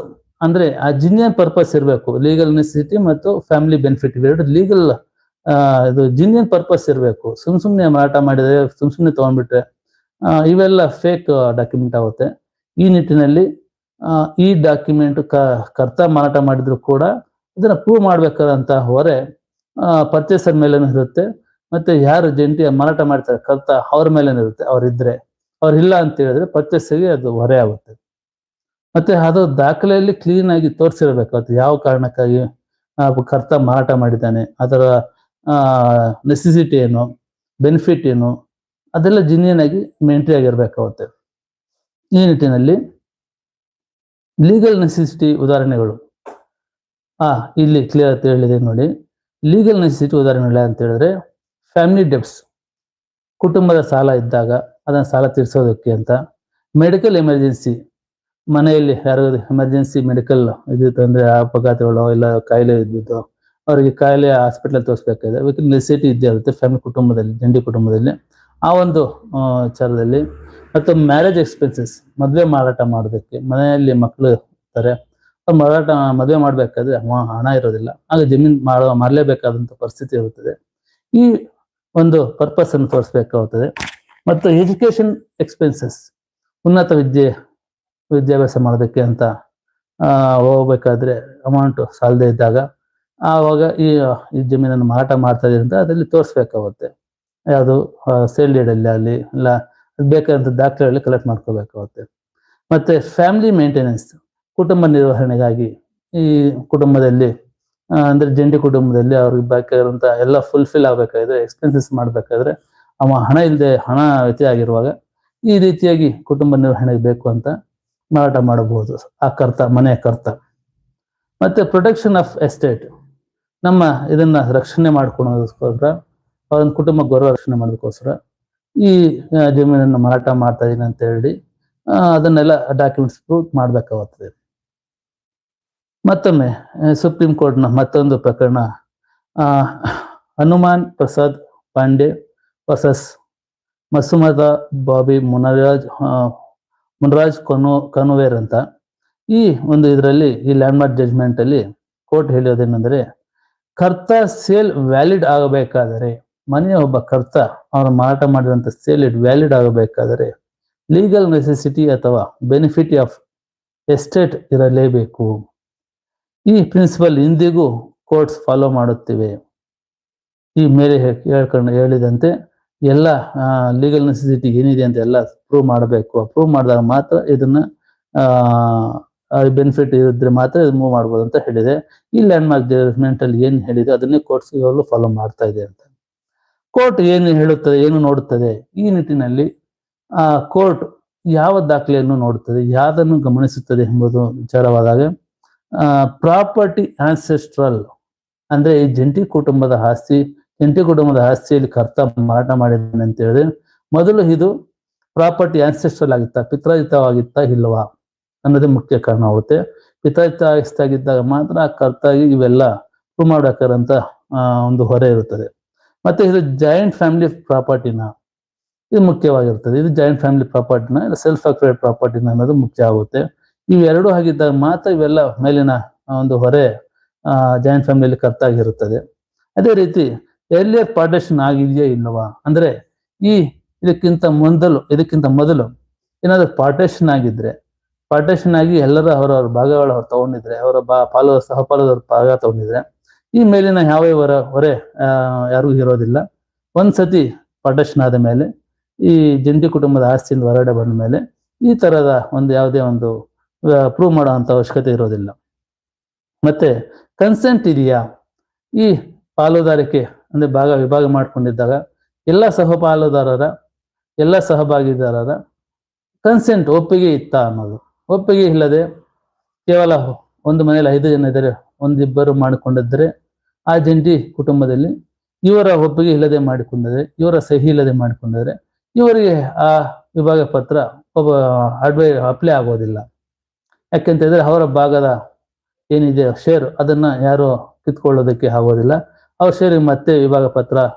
ಅಂದ್ರೆ ಆ ಜಿನಿಯನ್ ಪರ್ಪಸ್ ಇರಬೇಕು. ಲೀಗಲ್ ನೆಸೆಸಿಟಿ ಮತ್ತು ಫ್ಯಾಮಿಲಿ ಬೆನಿಫಿಟ್ ಇವೆರಡು ಲೀಗಲ್ ಇದು ಜಿನಿಯನ್ ಪರ್ಪಸ್ ಇರಬೇಕು. ಸುಮ್ನೆ ಮಾರಾಟ ಮಾಡಿದ್ರೆ ಸುಮ್ನೆ ತಗೊಂಡ್ಬಿಟ್ರೆ ಇವೆಲ್ಲ ಫೇಕ್ ಡಾಕ್ಯುಮೆಂಟ್ ಆಗುತ್ತೆ. ಈ ನಿಟ್ಟಿನಲ್ಲಿ ಈ ಡಾಕ್ಯುಮೆಂಟ್ ಕರ್ತ ಮಾರಾಟ ಮಾಡಿದ್ರು ಕೂಡ ಇದನ್ನ ಪ್ರೂವ್ ಮಾಡ್ಬೇಕಾದಂತ ಹೊರೆ ಪರ್ಚೇಸರ್ ಮೇಲೇನೂ ಇರುತ್ತೆ, ಮತ್ತೆ ಯಾರು ಜಂಟಿ ಮಾರಾಟ ಮಾಡ್ತಾರೆ ಕರ್ತ ಅವ್ರ ಮೇಲೇನೂ ಇರುತ್ತೆ. ಅವ್ರಿದ್ರೆ ಅವ್ರಿಲ್ಲ ಅಂತ ಹೇಳಿದ್ರೆ ಪರ್ಚೇಸರ್ಗೆ ಅದು ಹೊರೆ ಆಗುತ್ತೆ. ಮತ್ತೆ ಅದು ದಾಖಲೆಯಲ್ಲಿ ಕ್ಲೀನ್ ಆಗಿ ತೋರಿಸಿರ್ಬೇಕಾಗುತ್ತೆ ಯಾವ ಕಾರಣಕ್ಕಾಗಿ ಕರ್ತ ಮಾರಾಟ ಮಾಡಿದ್ದಾನೆ, ಅದರ ನೆಸೆಸಿಟಿ ಏನು, ಬೆನಿಫಿಟ್ ಏನು, ಅದೆಲ್ಲ ಜಿನಿಯನ್ ಆಗಿ ಮೇಂಟ್ರಿ ಆಗಿರ್ಬೇಕಾಗುತ್ತೆ. ಈ ನಿಟ್ಟಿನಲ್ಲಿ ಲೀಗಲ್ ನೆಸೆಸಿಟಿ ಉದಾಹರಣೆಗಳು ಇಲ್ಲಿ ಕ್ಲಿಯರ್ ಹೇಳಿದೆ ನೋಡಿ. ಲೀಗಲ್ ನೆಸೆಸಿಟಿ ಉದಾಹರಣೆಗಳು ಅಂತ ಹೇಳಿದ್ರೆ ಫ್ಯಾಮಿಲಿ ಡೆಬ್ಟ್ಸ್, ಕುಟುಂಬದ ಸಾಲ ಇದ್ದಾಗ ಅದನ್ನ ಸಾಲ ತೀರಿಸೋದಕ್ಕೆ ಅಂತ. ಮೆಡಿಕಲ್ ಎಮರ್ಜೆನ್ಸಿ, ಮನೆಯಲ್ಲಿ ಯಾರಿಗೂ ಎಮರ್ಜೆನ್ಸಿ ಮೆಡಿಕಲ್ ಇದ್ದಿತ್ತು ಅಂದ್ರೆ ಅಪಘಾತಗಳು ಇಲ್ಲ ಕಾಯಿಲೆ ಇದ್ದಿದ್ದು ಅವರಿಗೆ ಕಾಯಿಲೆ ಹಾಸ್ಪಿಟಲ್ ತೋರಿಸ್ಬೇಕಾಗಿದೆ, ಅದಕ್ಕೆ ನೆಸೆಸಿಟಿ ಇದ್ದೇ ಇರುತ್ತೆ ಫ್ಯಾಮಿಲಿ ಕುಟುಂಬದಲ್ಲಿ ಜಂಟಿ ಕುಟುಂಬದಲ್ಲಿ ಆ ಒಂದು ವಿಚಾರದಲ್ಲಿ. ಮತ್ತು ಮ್ಯಾರೇಜ್ ಎಕ್ಸ್ಪೆನ್ಸಸ್, ಮದುವೆ ಮಾರಾಟ ಮಾಡೋದಕ್ಕೆ ಮನೆಯಲ್ಲಿ ಮಕ್ಕಳು ಇರ್ತಾರೆ, ಮದುವೆ ಮಾಡ್ಬೇಕಾದ್ರೆ ಹಣ ಇರೋದಿಲ್ಲ, ಆಗ ಜಮೀನು ಮಾರಲೇಬೇಕಾದಂಥ ಪರಿಸ್ಥಿತಿ ಇರುತ್ತದೆ. ಈ ಒಂದು ಪರ್ಪಸ್ ಅನ್ನು ತೋರಿಸ್ಬೇಕಾಗುತ್ತದೆ. ಮತ್ತು ಎಜುಕೇಶನ್ ಎಕ್ಸ್ಪೆನ್ಸಸ್, ಉನ್ನತ ವಿದ್ಯಾಭ್ಯಾಸ ಮಾಡೋದಕ್ಕೆ ಅಂತ ಹೋಗ್ಬೇಕಾದ್ರೆ ಅಮೌಂಟ್ ಸಾಲದೇ ಇದ್ದಾಗ ಆವಾಗ ಈ ಜಮೀನನ್ನು ಮಾರಾಟ ಮಾಡ್ತಾ ಇದೆ ಅಂತ ಅದರಲ್ಲಿ ತೋರಿಸ್ಬೇಕಾಗುತ್ತೆ. ಯಾವುದು ಸೇಲ್ ಡೀಡಲ್ಲಿ ಅಲ್ಲಿ ಇಲ್ಲ ಬೇಕಾದಂಥ ದಾಖಲೆಗಳಲ್ಲಿ ಕಲೆಕ್ಟ್ ಮಾಡ್ಕೋಬೇಕಾಗುತ್ತೆ. ಮತ್ತೆ ಫ್ಯಾಮಿಲಿ ಮೇಂಟೆನೆನ್ಸ್, ಕುಟುಂಬ ನಿರ್ವಹಣೆಗಾಗಿ ಈ ಕುಟುಂಬದಲ್ಲಿ ಅಂದ್ರೆ ಜಂಟಿ ಕುಟುಂಬದಲ್ಲಿ ಅವ್ರಿಗೆ ಬೇಕಾಗಿರುವಂತ ಎಲ್ಲ ಫುಲ್ಫಿಲ್ ಆಗ್ಬೇಕಾದ್ರೆ ಎಕ್ಸ್ಪೆನ್ಸಸ್ ಮಾಡ್ಬೇಕಾದ್ರೆ ಹಣ ಇಲ್ಲದೆ ಹಣ ವ್ಯತ್ಯಯ ಆಗಿರುವಾಗ ಈ ರೀತಿಯಾಗಿ ಕುಟುಂಬ ನಿರ್ವಹಣೆಗೆ ಬೇಕು ಅಂತ ಮಾರಾಟ ಮಾಡಬಹುದು ಆ ಕರ್ತ, ಮನೆಯ ಕರ್ತ. ಮತ್ತೆ ಪ್ರೊಟೆಕ್ಷನ್ ಆಫ್ ಎಸ್ಟೇಟ್, ನಮ್ಮ ಇದನ್ನ ರಕ್ಷಣೆ ಮಾಡ್ಕೊಳ್ಳೋದಕ್ಕೋಸ್ಕರ, ಅವನ ಕುಟುಂಬ ಗೌರವ ರಕ್ಷಣೆ ಮಾಡೋದಕ್ಕೋಸ್ಕರ ಈ ಜಮೀನನ್ನು ಮಾರಾಟ ಮಾಡ್ತಾ ಇದೀನಿ ಅಂತ ಹೇಳಿ ಅದನ್ನೆಲ್ಲ ಡಾಕ್ಯುಮೆಂಟ್ಸ್ ಪ್ರೂವ್ ಮಾಡ್ಬೇಕಾಗುತ್ತದೆ. ಮತ್ತೊಮ್ಮೆ ಸುಪ್ರೀಂ ಕೋರ್ಟ್ನ ಮತ್ತೊಂದು ಪ್ರಕರಣ, ಹನುಮಾನ್ ಪ್ರಸಾದ್ ಪಾಂಡೆ ವರ್ಸಸ್ ಮಸುಮತಾ ಬಾಬಿ ಮುನರಾಜ್ ಕನುವೇರ್ ಅಂತ. ಈ ಒಂದು ಇದರಲ್ಲಿ ಈ ಲ್ಯಾಂಡ್ಮಾರ್ಕ್ ಜಡ್ಜ್ಮೆಂಟ್ ಅಲ್ಲಿ ಕೋರ್ಟ್ ಹೇಳೋದೇನೆಂದರೆ, ಕರ್ತ ಸೇಲ್ ವ್ಯಾಲಿಡ್ ಆಗಬೇಕಾದರೆ, ಮನೆಯ ಒಬ್ಬ ಕರ್ತ ಅವನು ಮಾರಾಟ ಮಾಡಿದಂಥ ಸೇಲ್ ವ್ಯಾಲಿಡ್ ಆಗಬೇಕಾದರೆ ಲೀಗಲ್ ನೆಸೆಸಿಟಿ ಅಥವಾ ಬೆನಿಫಿಟ್ ಆಫ್ ಎಸ್ಟೇಟ್ ಇರಲೇಬೇಕು. ಈ ಪ್ರಿನ್ಸಿಪಲ್ ಇಂದಿಗೂ ಕೋರ್ಟ್ಸ್ ಫಾಲೋ ಮಾಡುತ್ತಿವೆ. ಈ ಮೇಲೆ ಹೇಳಿದಂತೆ ಎಲ್ಲ ಲೀಗಲ್ ನೆಸೆಸಿಟಿ ಏನಿದೆ ಅಂತ ಎಲ್ಲ ಪ್ರೂವ್ ಮಾಡಬೇಕು. ಪ್ರೂವ್ ಮಾಡಿದಾಗ ಮಾತ್ರ ಇದನ್ನ ಬೆನಿಫಿಟ್ ಇದ್ರೆ ಮಾತ್ರ ಇದು ಮೂವ್ ಮಾಡ್ಬೋದು ಅಂತ ಹೇಳಿದೆ. ಈ ಲ್ಯಾಂಡ್ಮಾರ್ಕ್ ಜಡ್ಜ್ಮೆಂಟ್ ಅಲ್ಲಿ ಏನ್ ಹೇಳಿದೆ ಅದನ್ನೇ ಕೋರ್ಟ್ಸ್ ಇವಾಗಲೂ ಫಾಲೋ ಮಾಡ್ತಾ ಇದೆ ಅಂತ. ಕೋರ್ಟ್ ಏನು ಹೇಳುತ್ತದೆ, ಏನು ನೋಡುತ್ತದೆ, ಈ ನಿಟ್ಟಿನಲ್ಲಿ ಕೋರ್ಟ್ ಯಾವ ದಾಖಲೆಯನ್ನು ನೋಡುತ್ತದೆ, ಯಾವುದನ್ನು ಗಮನಿಸುತ್ತದೆ ಎಂಬುದು ವಿಚಾರವಾದಾಗ, ಪ್ರಾಪರ್ಟಿ ಆನ್ಸೆಸ್ಟ್ರಲ್ ಅಂದ್ರೆ ಈ ಜಂಟಿ ಕುಟುಂಬದ ಆಸ್ತಿಯಲ್ಲಿ ಕರ್ತ ಮಾರಾಟ ಮಾಡಿದ್ದಾನೆ ಅಂತ ಹೇಳಿದ್ರೆ, ಮೊದಲು ಇದು ಪ್ರಾಪರ್ಟಿ ಆನ್ಸೆಸ್ಟ್ರಲ್ ಆಗಿತ್ತಾ, ಪಿತ್ರಾರ್ಜಿತವಾಗಿತ್ತಾ ಇಲ್ವಾ ಅನ್ನೋದೇ ಮುಖ್ಯ ಕಾರಣ ಆಗುತ್ತೆ. ಪಿತ್ರಾರ್ಜಿತವಾಗಿದ್ದಾಗ ಮಾತ್ರ ಆ ಕರ್ತಾಗಿ ಇವೆಲ್ಲ ಪ್ರೂವ್ ಮಾಡಬೇಕಾದಂತ ಒಂದು ಹೊರೆ ಇರುತ್ತದೆ. ಮತ್ತೆ ಇದು ಜಾಯಿಂಟ್ ಫ್ಯಾಮಿಲಿ ಪ್ರಾಪರ್ಟಿನ, ಇದು ಮುಖ್ಯವಾಗಿರ್ತದೆ. ಇದು ಜಾಯಿಂಟ್ ಫ್ಯಾಮಿಲಿ ಪ್ರಾಪರ್ಟಿನ ಇಲ್ಲ ಸೆಲ್ಫ್ ಅಕ್ವೈರ್ಡ್ ಪ್ರಾಪರ್ಟಿನ ಅನ್ನೋದು ಮುಖ್ಯ ಆಗುತ್ತೆ. ಇವೆರಡು ಆಗಿದ್ದಾಗ ಮಾತ್ರ ಇವೆಲ್ಲ ಮೇಲಿನ ಒಂದು ಹೊರೆ ಜಾಯಿಂಟ್ ಫ್ಯಾಮಿಲಿಯಲ್ಲಿ ಕರ್ತಾಗಿರುತ್ತದೆ. ಅದೇ ರೀತಿ ಎರ್ಲಿಯರ್ ಪಾರ್ಟಿಷನ್ ಆಗಿದೆಯಾ ಇಲ್ಲವಾ ಅಂದ್ರೆ, ಇದಕ್ಕಿಂತ ಮೊದಲು ಏನಾದ್ರು ಪಾರ್ಟಿಷನ್ ಆಗಿದ್ರೆ, ಪಾರ್ಟಿಷನ್ ಆಗಿ ಎಲ್ಲರ ಅವರವ್ರ ಭಾಗಗಳು ತಗೊಂಡಿದ್ರೆ, ಅವರ ಸಹಪಾಲುದವ್ರ ಭಾಗ ತಗೊಂಡಿದ್ರೆ ಈ ಮೇಲಿನ ಯಾವ ಹೊರೆ ಯಾರಿಗೂ ಇರೋದಿಲ್ಲ. ಒಂದ್ಸತಿ ಪಾರ್ಟಿಷನ್ ಆದ ಮೇಲೆ ಈ ಜಂಟಿ ಕುಟುಂಬದ ಆಸ್ತಿಯಿಂದ ಹೊರಗಡೆ ಬಂದ ಮೇಲೆ ಈ ತರದ ಯಾವುದೇ ಒಂದು ಪ್ರೂವ್ ಮಾಡುವಂತ ಅವಶ್ಯಕತೆ ಇರೋದಿಲ್ಲ. ಮತ್ತೆ ಕನ್ಸೆಂಟ್ ಇದೆಯಾ, ಈ ಪಾಲುದಾರಿಕೆ ಅಂದ್ರೆ ವಿಭಾಗ ಮಾಡ್ಕೊಂಡಿದ್ದಾಗ ಎಲ್ಲ ಸಹಭಾಗಿದಾರರ ಕನ್ಸೆಂಟ್, ಒಪ್ಪಿಗೆ ಇತ್ತಾ ಅನ್ನೋದು. ಒಪ್ಪಿಗೆ ಇಲ್ಲದೆ ಕೇವಲ ಒಂದು ಮನೆಯಲ್ಲಿ 5 ಜನ ಇದ್ದಾರೆ, ಒಂದಿಬ್ಬರು ಮಾಡಿಕೊಂಡಿದ್ದರೆ ಆ ಜಂಟಿ ಕುಟುಂಬದಲ್ಲಿ ಇವರ ಒಪ್ಪಿಗೆ ಇಲ್ಲದೆ ಮಾಡಿಕೊಂಡಿದ್ರೆ, ಇವರ ಸಹಿ ಇಲ್ಲದೆ ಮಾಡಿಕೊಂಡಿದ್ರೆ ಇವರಿಗೆ ಆ ವಿಭಾಗ ಪತ್ರ ಅಪ್ಲೈ ಆಗೋದಿಲ್ಲ. ಯಾಕೆಂತಂದ್ರೆ ಅವರ ಭಾಗದ ಏನಿದೆ ಶೇರ್ ಅದನ್ನ ಯಾರು ಕಿತ್ಕೊಳ್ಳೋದಕ್ಕೆ ಆಗೋದಿಲ್ಲ. ಅವ್ರ ಶೇರಿಗೆ ಮತ್ತೆ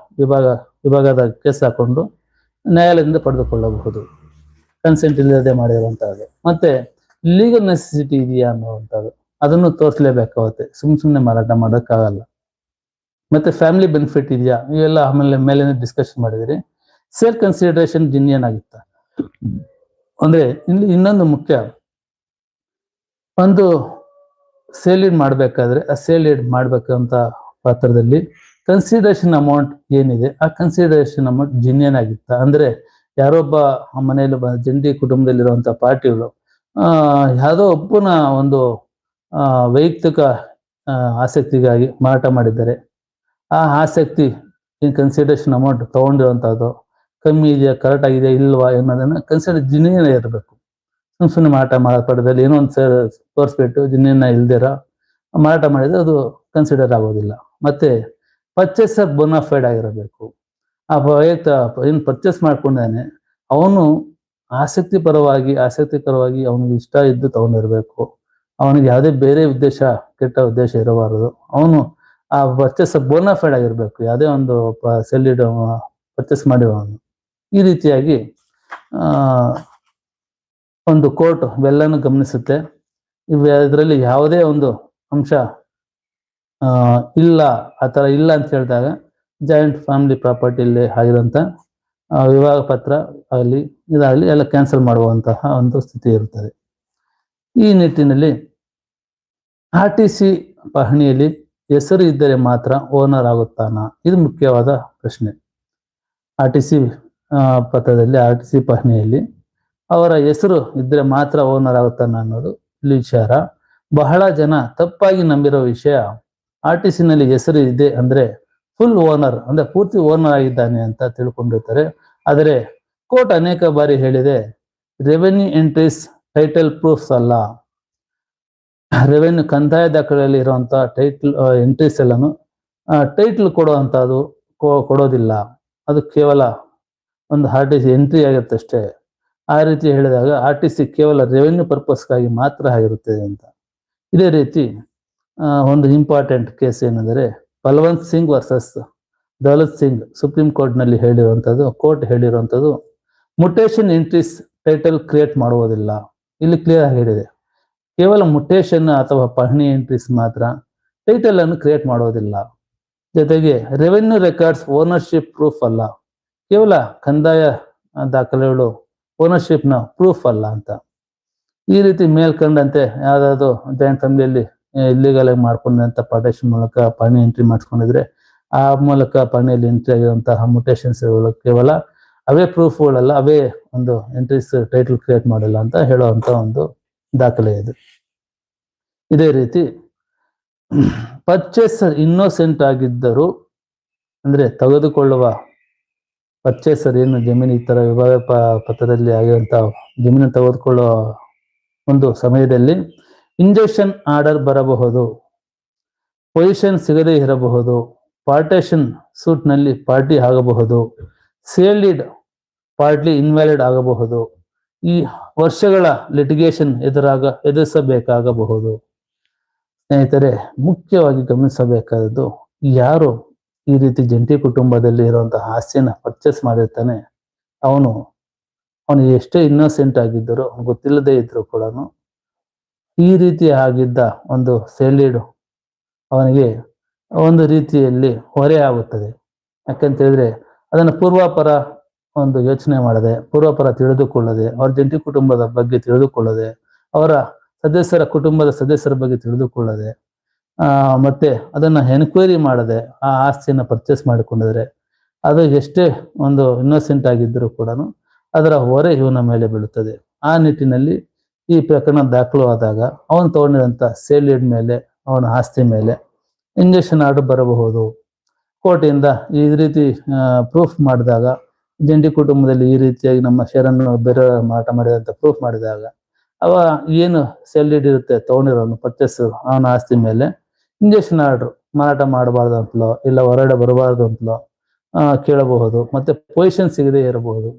ವಿಭಾಗದ ಕೇಸ್ ಹಾಕೊಂಡು ನ್ಯಾಯಾಲಯದಿಂದ ಪಡೆದುಕೊಳ್ಳಬಹುದು, ಕನ್ಸೆಂಟ್ ಇಲ್ಲದೆ ಮಾಡಿರುವಂತಹದ್ದು. ಮತ್ತೆ ಲೀಗಲ್ ನೆಸೆಸಿಟಿ ಇದೆಯಾ ಅನ್ನುವಂಥದ್ದು, ಅದನ್ನು ತೋರಿಸಲೇಬೇಕಾಗುತ್ತೆ, ಸುಮ್ಮನೆ ಮಾರಾಟ ಮಾಡೋಕ್ಕಾಗಲ್ಲ. ಮತ್ತೆ ಫ್ಯಾಮಿಲಿ ಬೆನಿಫಿಟ್ ಇದೆಯಾ, ಇವೆಲ್ಲ ಆಮೇಲೆ ಮೇಲೆ ಡಿಸ್ಕಷನ್ ಮಾಡಿದಿರಿ. ಸೇಲ್ ಕನ್ಸಿಡರೇಷನ್ ಜಿನಿಯನ್ ಆಗಿತ್ತ ಅಂದ್ರೆ, ಇಲ್ಲಿ ಇನ್ನೊಂದು ಮುಖ್ಯ, ಒಂದು ಸೇಲ್ ಇಡ್ ಮಾಡ್ಬೇಕಾದ್ರೆ ಆ ಸೇಲ್ ಇಡ್ ಮಾಡ್ಬೇಕಂತ ಪಾತ್ರದಲ್ಲಿ ಕನ್ಸಿಡರೇಷನ್ ಅಮೌಂಟ್ ಏನಿದೆ ಆ ಕನ್ಸಿಡರೇಷನ್ ಅಮೌಂಟ್ ಜಿನಿಯನ್ ಆಗಿತ್ತ ಅಂದ್ರೆ, ಯಾರೊಬ್ಬ ಮನೆಯಲ್ಲಿ ಜಂಟಿ ಕುಟುಂಬದಲ್ಲಿರುವಂತಹ ಪಾರ್ಟಿಗಳು ಯಾವುದೋ ಒಬ್ಬನ ಒಂದು ವೈಯಕ್ತಿಕ ಆಸಕ್ತಿಗಾಗಿ ಮಾರಾಟ ಮಾಡಿದ್ದಾರೆ, ಆ ಆಸಕ್ತಿ ಕನ್ಸಿಡರೇಷನ್ ಅಮೌಂಟ್ ತಗೊಂಡಿರುವಂತಹದ್ದು ಕಮ್ಮಿ ಇದೆಯಾ, ಕರೆಕ್ಟ್ ಆಗಿದೆಯಾ ಇಲ್ವಾ ಅನ್ನೋದನ್ನ ಕನ್ಸಿಡರ್ ಜಿನಿಯನ್ ಇರಬೇಕು. ಸುಮ್ಮನೆ ಮಾರಾಟ ಪಡೆದಲ್ಲಿ ಏನೋ ಒಂದು ತೋರಿಸ್ಬಿಟ್ಟು ಜಿನಿಯನ್ನ ಇಲ್ದಿರ ಮಾರಾಟ ಮಾಡಿದ್ರೆ ಅದು ಕನ್ಸಿಡರ್ ಆಗೋದಿಲ್ಲ. ಮತ್ತೆ ಪರ್ಚೇಸರ್ ಬೋನಾಫೈಡ್ ಆಗಿರಬೇಕು. ಆ ಏನು ಪರ್ಚೇಸ್ ಮಾಡ್ಕೊಂಡಾನೆ ಅವನು ಆಸಕ್ತಿಕರವಾಗಿ ಅವನಿಗೆ ಇಷ್ಟ ಇದ್ದು ತಗೊಂಡಿರ್ಬೇಕು. ಅವನಿಗೆ ಯಾವುದೇ ಬೇರೆ ಕೆಟ್ಟ ಉದ್ದೇಶ ಇರಬಾರದು. ಅವನು ಆ ಪರ್ಚೇಸರ್ ಬೋನಾಫೈಡ್ ಆಗಿರ್ಬೇಕು, ಯಾವುದೇ ಒಂದು ಸೆಲ್ಲಿಡ್ ಪರ್ಚೇಸ್ ಮಾಡಿರುವವನು. ಈ ರೀತಿಯಾಗಿ ಒಂದು ಕೋರ್ಟ್ ಇವೆಲ್ಲನೂ ಗಮನಿಸುತ್ತೆ. ಇದರಲ್ಲಿ ಯಾವುದೇ ಒಂದು ಅಂಶ ಇಲ್ಲ, ಆ ಥರ ಇಲ್ಲ ಅಂತ ಹೇಳಿದಾಗ ಜಾಯಿಂಟ್ ಫ್ಯಾಮಿಲಿ ಪ್ರಾಪರ್ಟಿಯಲ್ಲಿ ಆಗಿರೋಂಥ ವಿವಾಹ ಪತ್ರ ಆಗಲಿ ಇದಾಗಲಿ ಎಲ್ಲ ಕ್ಯಾನ್ಸಲ್ ಮಾಡುವಂತಹ ಒಂದು ಸ್ಥಿತಿ ಇರುತ್ತದೆ. ಈ ನಿಟ್ಟಿನಲ್ಲಿ RTC ಪಹಣಿಯಲ್ಲಿ ಹೆಸರು ಇದ್ದರೆ ಮಾತ್ರ ಓನರ್ ಆಗುತ್ತಾನ, ಇದು ಮುಖ್ಯವಾದ ಪ್ರಶ್ನೆ. RTC ಪತ್ರದಲ್ಲಿ RTC ಪಹಣಿಯಲ್ಲಿ ಅವರ ಹೆಸರು ಇದ್ರೆ ಮಾತ್ರ ಓನರ್ ಆಗುತ್ತಾನ ಅನ್ನೋದು ಇಲ್ಲಿ ವಿಚಾರ. ಬಹಳ ಜನ ತಪ್ಪಾಗಿ ನಂಬಿರೋ ವಿಷಯ, RTC ನಲ್ಲಿ ಹೆಸರು ಇದೆ ಅಂದ್ರೆ ಫುಲ್ ಓನರ್ ಅಂದ್ರೆ ಪೂರ್ತಿ ಓನರ್ ಆಗಿದ್ದಾನೆ ಅಂತ ತಿಳ್ಕೊಂಡಿರ್ತಾರೆ. ಆದರೆ ಕೋರ್ಟ್ ಅನೇಕ ಬಾರಿ ಹೇಳಿದೆ, ರೆವೆನ್ಯೂ ಎಂಟ್ರೀಸ್ ಟೈಟಲ್ ಪ್ರೂಫ್ಸ್ ಅಲ್ಲ. ರೆವೆನ್ಯೂ ಕಂದಾಯ ದಾಖಲೆಯಲ್ಲಿ ಇರುವಂತಹ ಟೈಟಲ್ ಎಂಟ್ರೀಸ್ ಎಲ್ಲಾನು ಟೈಟಲ್ ಕೊಡುವಂತಹದ್ದು ಕೊಡೋದಿಲ್ಲ. ಅದು ಕೇವಲ ಒಂದು RTC ಎಂಟ್ರಿ ಆಗಿರುತ್ತೆ ಅಷ್ಟೇ. ಆ ರೀತಿ ಹೇಳಿದಾಗ RTC ಕೇವಲ ರೆವೆನ್ಯೂ ಪರ್ಪಸ್ಗಾಗಿ ಮಾತ್ರ ಆಗಿರುತ್ತದೆ ಅಂತ. ಇದೇ ರೀತಿ ಒಂದು ಇಂಪಾರ್ಟೆಂಟ್ ಕೇಸ್ ಏನೆಂದರೆ ಬಲವಂತ್ ಸಿಂಗ್ ವರ್ಸಸ್ ದೌಲತ್ ಸಿಂಗ್ ಸುಪ್ರೀಂ ಕೋರ್ಟ್ನಲ್ಲಿ ಹೇಳಿರುವಂಥದ್ದು, court ಹೇಳಿರುವಂಥದ್ದು mutation entries title create ಮಾಡುವುದಿಲ್ಲ. ಇಲ್ಲಿ ಕ್ಲಿಯರ್ ಆಗಿ ಹೇಳಿದೆ, ಕೇವಲ ಮುಟೇಶನ್ ಅಥವಾ ಪಹಣಿ ಎಂಟ್ರೀಸ್ ಮಾತ್ರ ಟೈಟಲ್ ಅನ್ನು ಕ್ರಿಯೇಟ್ ಮಾಡೋದಿಲ್ಲ. ಜೊತೆಗೆ ರೆವೆನ್ಯೂ ರೆಕಾರ್ಡ್ಸ್ ಓನರ್ಶಿಪ್ ಪ್ರೂಫ್ ಅಲ್ಲ, ಕೇವಲ ಕಂದಾಯ ದಾಖಲೆಗಳು ಓನರ್ಶಿಪ್ನ ಪ್ರೂಫ್ ಅಲ್ಲ ಅಂತ. ಈ ರೀತಿ ಮೇಲ್ಕಂಡಂತೆ ಯಾವ್ದಾದ್ರು ಜಾಯಿಂಟ್ ಫ್ಯಾಮಿಲಿಯಲ್ಲಿ ಇಲ್ಲಿಗಲ್ ಆಗಿ ಮಾಡ್ಕೊಂಡಂತ ಪಾರ್ಟೇಷನ್ ಮೂಲಕ ಪಹಣಿ ಎಂಟ್ರಿ ಮಾಡಿಸ್ಕೊಂಡಿದ್ರೆ ಆ ಮೂಲಕ ಪಹಣಿಯಲ್ಲಿ ಎಂಟ್ರಿ ಆಗಿರುವಂತಹ ಮುಟೇಶನ್ಸ್ ಕೇವಲ ಅವೇ ಪ್ರೂಫ್ಗಳಲ್ಲ, ಅವೇ ಒಂದು ಎಂಟ್ರೀಸ್ ಟೈಟಲ್ ಕ್ರಿಯೇಟ್ ಮಾಡಿಲ್ಲ ಅಂತ ಹೇಳುವಂತ ಒಂದು ದಾಖಲೆ ಇದೆ. ಇದೇ ರೀತಿ ಪರ್ಚೇಸರ್ ಇನ್ನೋಸೆಂಟ್ ಆಗಿದ್ದರು, ಅಂದ್ರೆ ತೆಗೆದುಕೊಳ್ಳುವ ಪರ್ಚೇಸರ್ ಏನು ಜಮೀನು ಈ ತರ ವಿಭಾಗ ಪತ್ರದಲ್ಲಿ ಆಗಿರುವಂತ ಜಮೀನು ತೆಗೆದುಕೊಳ್ಳುವ ಒಂದು ಸಮಯದಲ್ಲಿ ಇಂಜೆಕ್ಷನ್ ಆರ್ಡರ್ ಬರಬಹುದು, ಪೊಸಿಷನ್ ಸಿಗದೇ ಇರಬಹುದು, ಪಾರ್ಟೇಷನ್ ಸೂಟ್ ನಲ್ಲಿ ಪಾರ್ಟಿ ಆಗಬಹುದು, ಸೇಲ್ ಡೀಡ್ ಪಾರ್ಟ್ಲಿ ಇನ್ವ್ಯಾಲಿಡ್ ಆಗಬಹುದು, ಈ ವರ್ಷಗಳ ಲಿಟಿಗೇಷನ್ ಎದುರಿಸಬೇಕಾಗಬಹುದು. ಸ್ನೇಹಿತರೆ, ಮುಖ್ಯವಾಗಿ ಗಮನಿಸಬೇಕಾದದ್ದು, ಯಾರು ಈ ರೀತಿ ಜಂಟಿ ಕುಟುಂಬದಲ್ಲಿ ಇರುವಂತಹ ಆಸ್ತಿಯನ್ನ ಪರ್ಚೇಸ್ ಮಾಡಿರ್ತಾನೆ ಅವನು ಎಷ್ಟೇ ಇನ್ನೋಸೆಂಟ್ ಆಗಿದ್ದರೂ ಗೊತ್ತಿಲ್ಲದೆ ಇದ್ರು ಕೂಡ ಈ ರೀತಿ ಆಗಿದ್ದ ಒಂದು ಸೇಲ್ ಡೀಡ್ ಅವನಿಗೆ ಒಂದು ರೀತಿಯಲ್ಲಿ ಹೊರೆ ಆಗುತ್ತದೆ. ಯಾಕಂತ ಹೇಳಿದ್ರೆ ಅದನ್ನು ಪೂರ್ವಾಪರ ಒಂದು ಯೋಚನೆ ಮಾಡದೆ, ಪೂರ್ವಾಪರ ತಿಳಿದುಕೊಳ್ಳದೆ, ಅವ್ರ ಜಂಟಿ ಕುಟುಂಬದ ಬಗ್ಗೆ ತಿಳಿದುಕೊಳ್ಳದೆ, ಅವರ ಕುಟುಂಬದ ಸದಸ್ಯರ ಬಗ್ಗೆ ತಿಳಿದುಕೊಳ್ಳದೆ, ಮತ್ತೆ ಅದನ್ನ ಎನ್ಕ್ವೈರಿ ಮಾಡದೆ ಆ ಆಸ್ತಿಯನ್ನು ಪರ್ಚೇಸ್ ಮಾಡಿಕೊಂಡಿದ್ರೆ ಅದು ಎಷ್ಟೇ ಒಂದು ಇನ್ನೋಸೆಂಟ್ ಆಗಿದ್ದರೂ ಕೂಡ ಅದರ ಹೊರೆ ಇವನ ಮೇಲೆ ಬೀಳುತ್ತದೆ. ಆ ನಿಟ್ಟಿನಲ್ಲಿ ಈ ಪ್ರಕರಣ ದಾಖಲು ಆದಾಗ ಅವನು ತಗೊಂಡಿರುವಂತ ಸೇಲ್ ಡೀಡ್ ಮೇಲೆ, ಅವನ ಆಸ್ತಿ ಮೇಲೆ ಇಂಜೆಕ್ಷನ್ ಆರ್ಡರ್ ಬರಬಹುದು. ಕೋರ್ಟಿಂದ ಈ ರೀತಿ ಪ್ರೂಫ್ ಮಾಡಿದಾಗ, ಜಂಟಿ ಕುಟುಂಬದಲ್ಲಿ ಈ ರೀತಿಯಾಗಿ ನಮ್ಮ ಶೇರನ್ನು ಬೇರೆ ಮಾರಾಟ ಮಾಡಿದಂತ ಪ್ರೂಫ್ ಮಾಡಿದಾಗ ಅವ ಏನು ಸೇಲ್ ಡೀಡ್ ಇರುತ್ತೆ ತಗೊಂಡಿರೋನು ಪರ್ಚೇಸ್ ಅವನ ಆಸ್ತಿ ಮೇಲೆ ಇಂಜೆಕ್ಷನ್ ಆರ್ಡರ್ ಮಾರಾಟ ಮಾಡಬಾರ್ದು ಅಂತಲೋ ಇಲ್ಲ ಹೊರಗಡೆ ಬರಬಾರ್ದು ಅಂತಲೋ ಕೇಳಬಹುದು. ಮತ್ತೆ ಪೊಸಿಷನ್ ಸಿಗದೆ ಇರಬಹುದು.